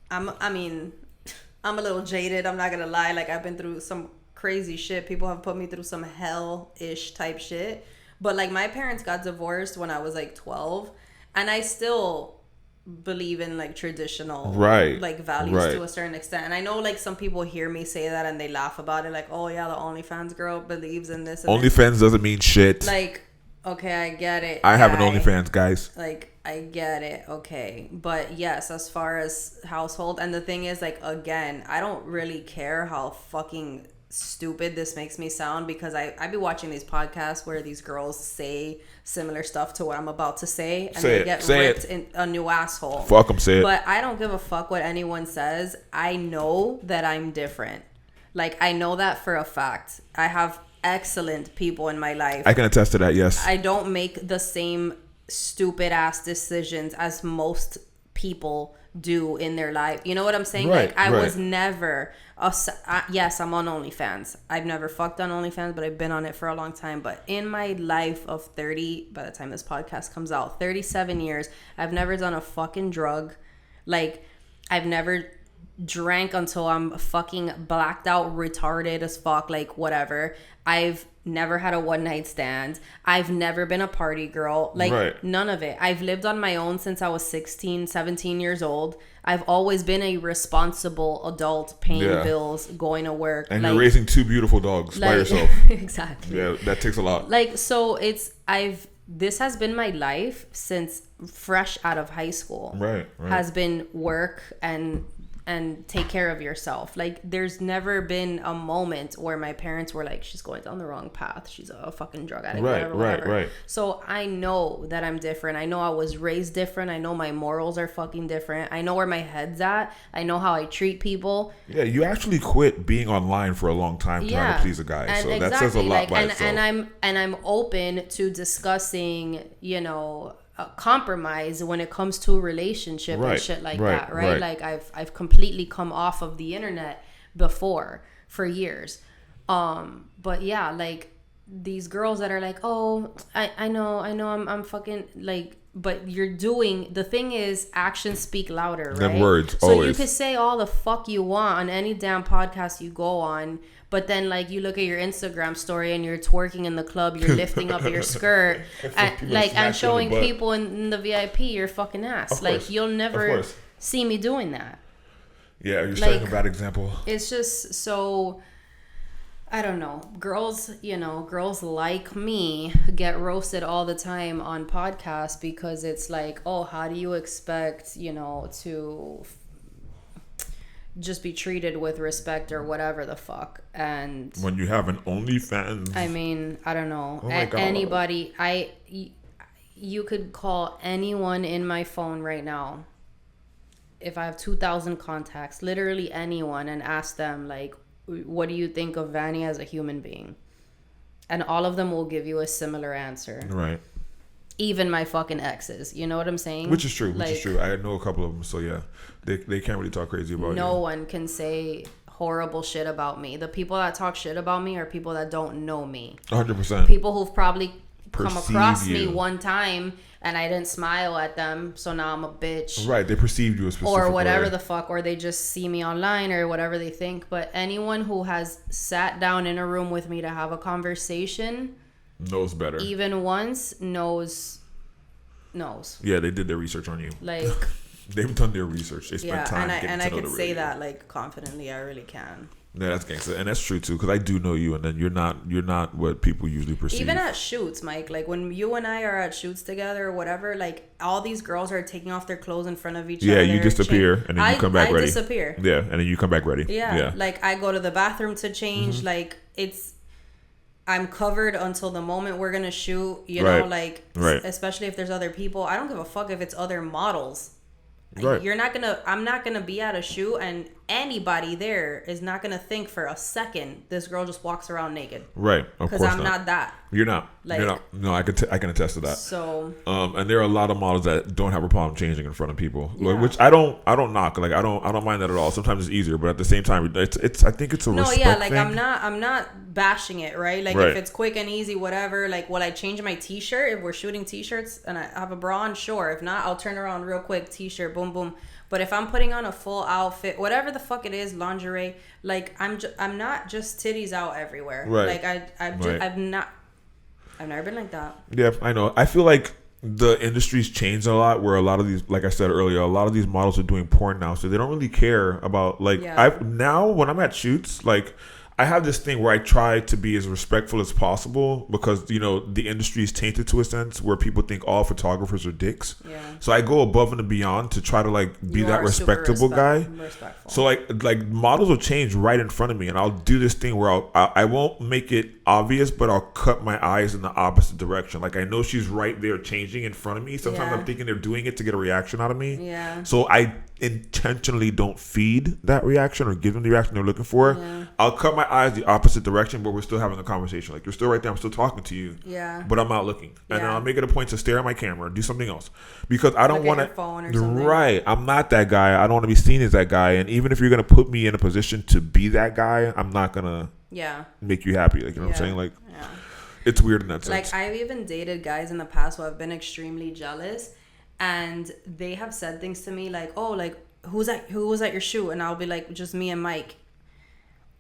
I'm a little jaded. I'm not gonna lie. Like, I've been through some crazy shit. People have put me through some hell-ish type shit. But like, my parents got divorced when I was like 12, and I still believe in like traditional like values to a certain extent. And I know like some people hear me say that and they laugh about it, like, oh yeah, the OnlyFans girl believes in this. And OnlyFans doesn't mean shit. Like, Okay, I get it. I have an OnlyFans, guys. Like, I get it. Okay. But yes, as far as household, and the thing is, like, again, I don't really care how fucking stupid this makes me sound, because I be watching these podcasts where these girls say similar stuff to what I'm about to say, and they get ripped in a new asshole. Fuck them, say it. But I don't give a fuck what anyone says. I know that I'm different. Like, I know that for a fact. I have excellent people in my life. I can attest to that, yes. I don't make the same stupid ass decisions as most people do in their life. You know what I'm saying? Right, like, I was never yes, I'm on OnlyFans. I've never fucked on OnlyFans, but I've been on it for a long time. But in my life of 30, by the time this podcast comes out, 37 years, I've never done a fucking drug. Like, I've never drank until I'm fucking blacked out, retarded as fuck, like, whatever. I've never had a one night stand. I've never been a party girl. Like, none of it. I've lived on my own since I was 16, 17 years old. I've always been a responsible adult, paying bills, going to work. And you're raising 2 beautiful dogs by yourself. Exactly. Yeah, that takes a lot. Like, so this has been my life since fresh out of high school. Right. Has been work and take care of yourself. Like, there's never been a moment where my parents were like, she's going down the wrong path, she's a fucking drug addict, whatever. So I know that I'm different. I know I was raised different. I know my morals are fucking different. I know where my head's at. I know how I treat people. Yeah, you actually quit being online for a long time trying to please a guy. And so that says a lot by itself. And I'm open to discussing, compromise when it comes to a relationship and shit like that, right? Like, I've completely come off of the internet before for years. But yeah, like, these girls that are like, oh, I know I'm fucking, like, but you're doing, the thing is, actions speak louder, right? Than words, so always. You could say all the fuck you want on any damn podcast you go on, but then, like, you look at your Instagram story and you're twerking in the club, you're lifting up your skirt, and showing people in the VIP your fucking ass. Like, you'll never see me doing that. Yeah, you're setting a bad example. It's just so, I don't know. Girls like me get roasted all the time on podcasts because it's like, oh, how do you expect, to just be treated with respect or whatever the fuck? And when you have an OnlyFans, I mean, I don't know. Oh my God. Anybody, you could call anyone in my phone right now. If I have 2,000 contacts, literally anyone, and ask them, like, what do you think of Vanny as a human being? And all of them will give you a similar answer. Right. Even my fucking exes. You know what I'm saying? Which is true. I know a couple of them. So yeah, they can't really talk crazy about you. No one can say horrible shit about me. The people that talk shit about me are people that don't know me. 100%. People who've probably come across me one time and I didn't smile at them, so now I'm a bitch. Right, they perceived you a specific or whatever way. The fuck, or they just see me online or whatever they think. But anyone who has sat down in a room with me to have a conversation knows better. Even once knows. Yeah, they did their research on you. Like, they've done their research. They spent time getting to know the and I can say radio. that, like, confidently. I really can. Yeah, that's gangster, and that's true too. Because I do know you, and then you're not what people usually perceive. Even at shoots, Mike. Like, when you and I are at shoots together or whatever, like, all these girls are taking off their clothes in front of each other. Yeah, you disappear, and then you come back ready. I disappear. Yeah, and then you come back ready. Yeah. Like, I go to the bathroom to change. Mm-hmm. Like, I'm covered until the moment we're gonna shoot. You know, like, especially if there's other people. I don't give a fuck if it's other models. Right. I'm not gonna be at a shoot and anybody there is not gonna think for a second this girl just walks around naked. Right. Of course Because I'm not that. You're not. Like, you're not. No, I can attest to that. So. And there are a lot of models that don't have a problem changing in front of people, which I don't knock. Like, I don't mind that at all. Sometimes it's easier, but at the same time, it's I think it's a respect thing. I'm not bashing it, right? Like, if it's quick and easy, whatever. Like, will I change my t-shirt if we're shooting t-shirts and I have a bra on? Sure. If not, I'll turn around real quick, t-shirt, boom, boom. But if I'm putting on a full outfit, whatever the fuck it is, lingerie, like, I'm not just titties out everywhere. Right. Like, I've never been like that. Yeah, I know. I feel like the industry's changed a lot, where a lot of these, like I said earlier, a lot of these models are doing porn now, so they don't really care about, like, now when I'm at shoots, like, I have this thing where I try to be as respectful as possible because, you know, the industry is tainted to a sense where people think all photographers are dicks. Yeah. So I go above and beyond to try to like be that respectable guy. Respectful. So like models will change right in front of me, and I'll do this thing where I won't make it obvious, but I'll cut my eyes in the opposite direction. Like I know she's right there changing in front of me. Sometimes I'm thinking they're doing it to get a reaction out of me. Yeah. So I intentionally don't feed that reaction or give them the reaction they're looking for. Yeah. I'll cut my eyes the opposite direction, but we're still having a conversation. Like you're still right there, I'm still talking to you. Yeah. But I'm not looking. And then I'll make it a point to stare at my camera or do something else. Because I don't want to right. I'm not that guy. I don't want to be seen as that guy. And even if you're gonna put me in a position to be that guy, I'm not gonna make you happy. Like you know what I'm saying? Like it's weird in that sense. Like I've even dated guys in the past who have been extremely jealous. And they have said things to me like, oh, like, who was at your shoot? And I'll be like, just me and Mike.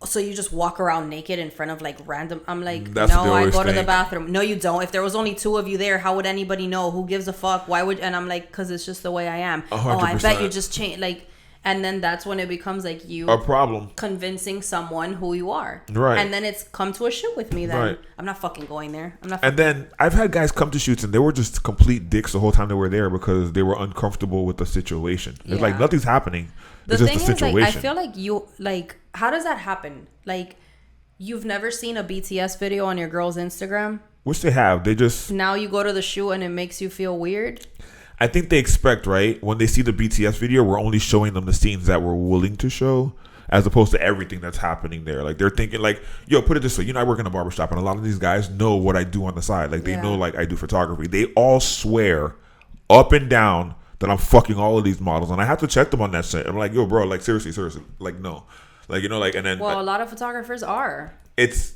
So you just walk around naked in front of like random. I'm like, no, I go to the bathroom. No, you don't. If there was only 2 of you there, how would anybody know? Who gives a fuck? Why would? And I'm like, because it's just the way I am. 100%. Oh, I bet you just change. Like, and then that's when it becomes like you a problem convincing someone who you are. Right. And then it's come to a shoot with me. Then I'm not fucking going there. And then I've had guys come to shoots and they were just complete dicks the whole time they were there because they were uncomfortable with the situation. It's like nothing's happening. It's just the situation. Like, I feel like you like. How does that happen? Like, you've never seen a BTS video on your girl's Instagram? Which they have. They just now you go to the shoot and it makes you feel weird. I think they expect, right, when they see the BTS video, we're only showing them the scenes that we're willing to show as opposed to everything that's happening there. Like, they're thinking, like, yo, put it this way. You know, I work in a barbershop, and a lot of these guys know what I do on the side. Like, they know, like, I do photography. They all swear up and down that I'm fucking all of these models, and I have to check them on that shit. I'm like, yo, bro, like, seriously. Like, no. Like, you know, like, and then... Well, a lot of photographers are. It's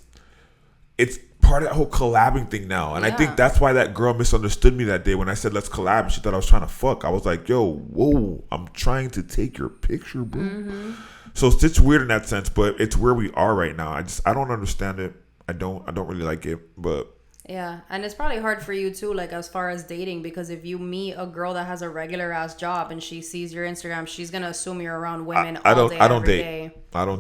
part of that whole collabing thing now. And I think that's why that girl misunderstood me that day when I said let's collab and she thought I was trying to fuck. I was like, yo, whoa, I'm trying to take your picture, bro. Mm-hmm. So it's weird in that sense, but it's where we are right now. I don't understand it. I don't really like it, but yeah, and it's probably hard for you too, like as far as dating, because if you meet a girl that has a regular ass job and she sees your Instagram, she's gonna assume you're around women I don't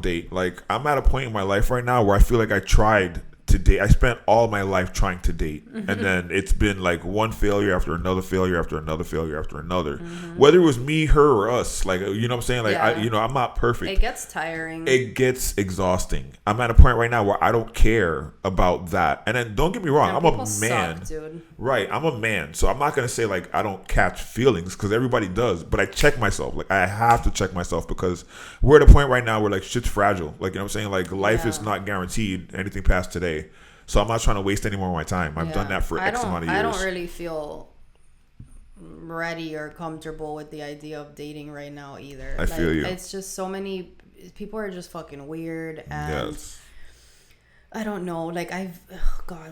date. Like, I'm at a point in my life right now where I feel like I tried to date. I spent all my life trying to date, and then it's been like one failure after another failure after another failure after another. Whether it was me, her, or us, like, you know what I'm saying? Like, I'm not perfect. It gets tiring. It gets exhausting. I'm at a point right now where I don't care about that. And then don't get me wrong, I'm a man, suck, dude. Right? I'm a man, so I'm not gonna say like I don't catch feelings because everybody does. But I check myself. Like, I have to check myself because we're at a point right now where like shit's fragile. Like, you know what I'm saying? Like, life is not guaranteed anything past today. So I'm not trying to waste any more of my time. I've done that for X amount of years. I don't really feel ready or comfortable with the idea of dating right now either. I feel you. It's just so many people are just fucking weird, and I don't know. Like,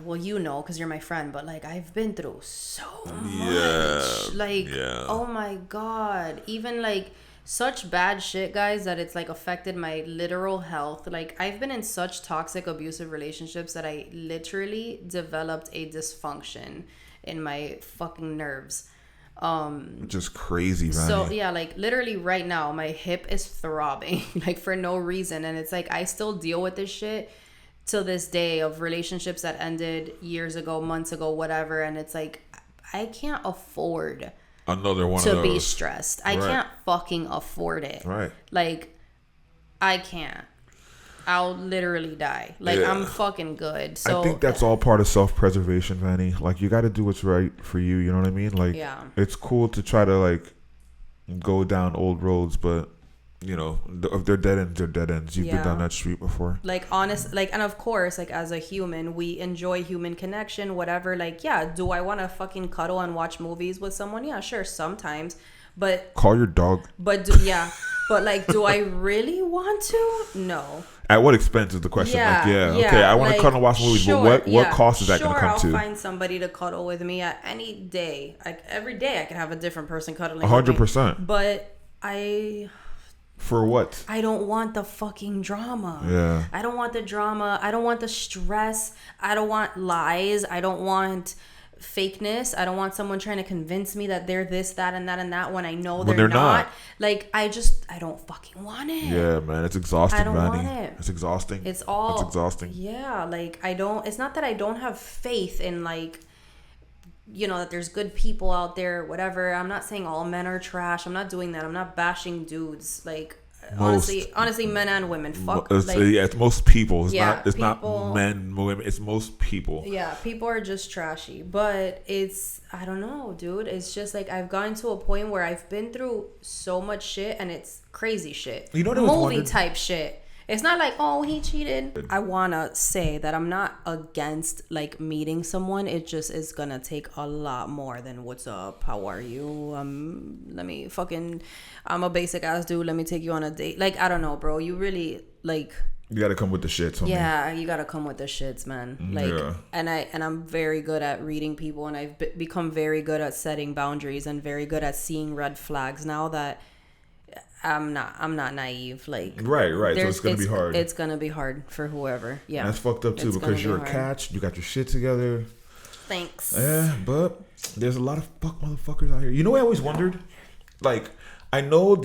well, you know, because you're my friend, but like I've been through so much. Like, oh my God, even like such bad shit, guys, that it's like affected my literal health. Like, I've been in such toxic, abusive relationships that I literally developed a dysfunction in my fucking nerves. Just crazy, man. So yeah, like literally right now my hip is throbbing like for no reason, and it's like I still deal with this shit till this day of relationships that ended years ago, months ago, whatever. And it's like I can't afford another one to be stressed. I can't fucking afford it. Right. Like, I can't. I'll literally die. Like, I'm fucking good. So I think that's all part of self-preservation, Vanny. Like, you got to do what's right for you. You know what I mean? Like, it's cool to try to like go down old roads, but you know, if they're dead ends, they're dead ends. You've been down that street before. Like, honest, like, and of course, like, as a human, we enjoy human connection, whatever. Like, yeah, do I want to fucking cuddle and watch movies with someone? Yeah, sure, sometimes. But call your dog. But but like, do I really want to? No. At what expense is the question? Okay, I want to cuddle and watch movies, but what cost is that going to come to? I'll find somebody to cuddle with me at any day. Like, every day I could have a different person cuddling 100%. But for what? I don't want the fucking drama. Yeah. I don't want the drama. I don't want the stress. I don't want lies. I don't want fakeness. I don't want someone trying to convince me that they're this, that, and that, and that when I know When they're they're not. Like, I don't fucking want it. Yeah, man, it's exhausting, I don't Manny. want it. It's exhausting. It's exhausting. Yeah, like, it's not that I don't have faith in, like, that there's good people out there, whatever. I'm not saying all men are trash. I'm not doing that. I'm not bashing dudes. Like, honestly, men and women. Fuck. It's most people. It's people, not men, women. It's most people. Yeah, people are just trashy. But I don't know, dude. It's just like I've gotten to a point where I've been through so much shit, and it's crazy shit. Movie type shit. It's not like, oh, he cheated. I want to say that I'm not against, like, meeting someone. It just is going to take a lot more than what's up, how are you, I'm a basic ass dude, let me take you on a date. Like, I don't know, bro. You really, like... You got to come with the shits. Yeah, you got to come with the shits, man. Like, yeah. And I'm very good at reading people, and I've become very good at setting boundaries and very good at seeing red flags now that... I'm not naive. Like, right. So it's gonna be hard. It's gonna be hard for whoever. Yeah, and that's fucked up too because you're a catch. You got your shit together. Thanks. Yeah, but there's a lot of fuck motherfuckers out here. You know what I always wondered? Like, I know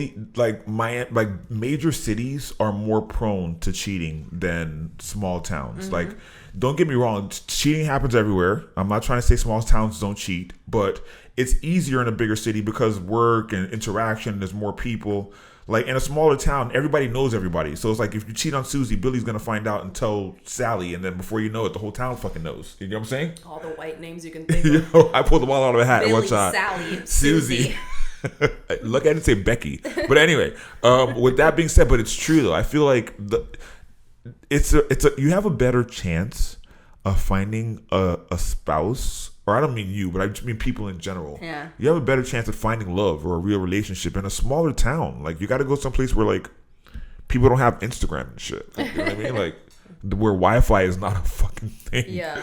major cities are more prone to cheating than small towns. Mm-hmm. Like, don't get me wrong, cheating happens everywhere. I'm not trying to say small towns don't cheat, but it's easier in a bigger city because work and interaction. There's more people. Like, in a smaller town, everybody knows everybody. So it's like, if you cheat on Susie, Billy's going to find out and tell Sally. And then before you know it, the whole town fucking knows. You know what I'm saying? All the white names you can think of. I pulled them all out of a hat Billy, at one time. Sally, Susie. Look, I didn't say Becky. But anyway, with that being said, but it's true, though. I feel like you have a better chance of finding a spouse. Or I don't mean you, but I just mean people in general. Yeah. You have a better chance of finding love or a real relationship in a smaller town. Like, you got to go someplace where, like, people don't have Instagram and shit. Like, you know what I mean? Like, where Wi-Fi is not a fucking thing. Yeah.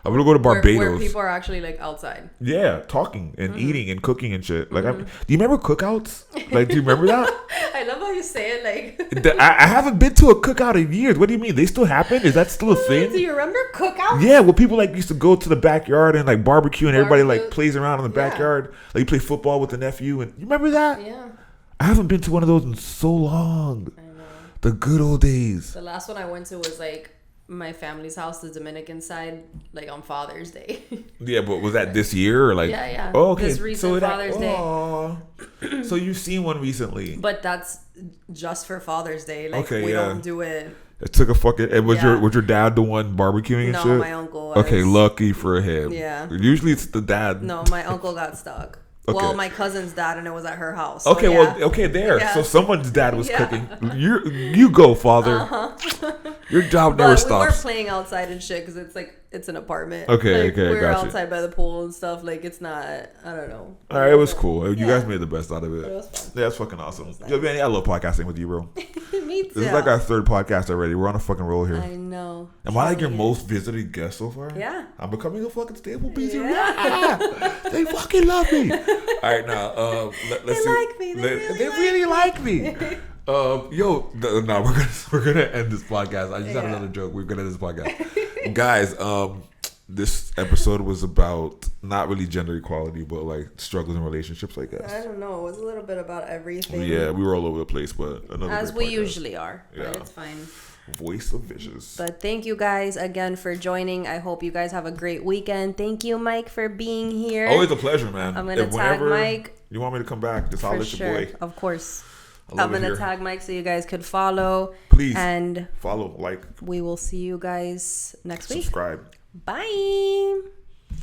I'm gonna go to Barbados. Where people are actually, like, outside. Yeah, talking and eating and cooking and shit. Like, do you remember cookouts? Like, do you remember that? I love how you say it. Like, I haven't been to a cookout in years. What do you mean? They still happen? Is that still a thing? Do you remember cookouts? Yeah, well, people like used to go to the backyard and like barbecue, and everybody like plays around in the backyard. Like, you play football with the nephew, and you remember that? Yeah. I haven't been to one of those in so long. I know. The good old days. The last one I went to was like my family's house, the Dominican side, like on Father's Day. Yeah, but was that this year or like? Yeah. Oh, okay. This recent Father's Day. So you've seen one recently? But that's just for Father's Day. Like, we don't do it. It took a fucking. Was your dad the one barbecuing and shit? No, my uncle was. Okay, lucky for him. Yeah. Usually it's the dad. No, my uncle got stuck. Okay. Well, my cousin's dad, and it was at her house. So okay, there. Yeah. So someone's dad was cooking. You go, father. Uh-huh. Your job never stops. We were playing outside and shit because it's like it's an apartment. Okay, like, we're outside by the pool and stuff. Like, it's not. I don't know. All right, it was cool. You guys made the best out of it. It was fun. Yeah, it's fucking awesome. Nice. Yo, man, I love podcasting with you, bro. Me too. This is like our third podcast already. We're on a fucking roll here. I know. Am I like your most visited guest so far? Yeah. I'm becoming a fucking stable piece of They fucking love me. All right, now let's like me. They really like me. We're gonna end this podcast. I just had another joke. We're gonna end this podcast, guys. This episode was about not really gender equality, but like struggles in relationships, I guess. I don't know. It was a little bit about everything. Yeah, we were all over the place, but as we usually are. Yeah, but it's fine. Voice of Vicious. But thank you guys again for joining. I hope you guys have a great weekend. Thank you, Mike, for being here. Always a pleasure, man. I'm gonna tag Mike. You want me to come back? Just holler at your boy. Of course. I'm gonna tag Mike so you guys could follow. Please. And follow, like. We will see you guys next week. Subscribe. Bye.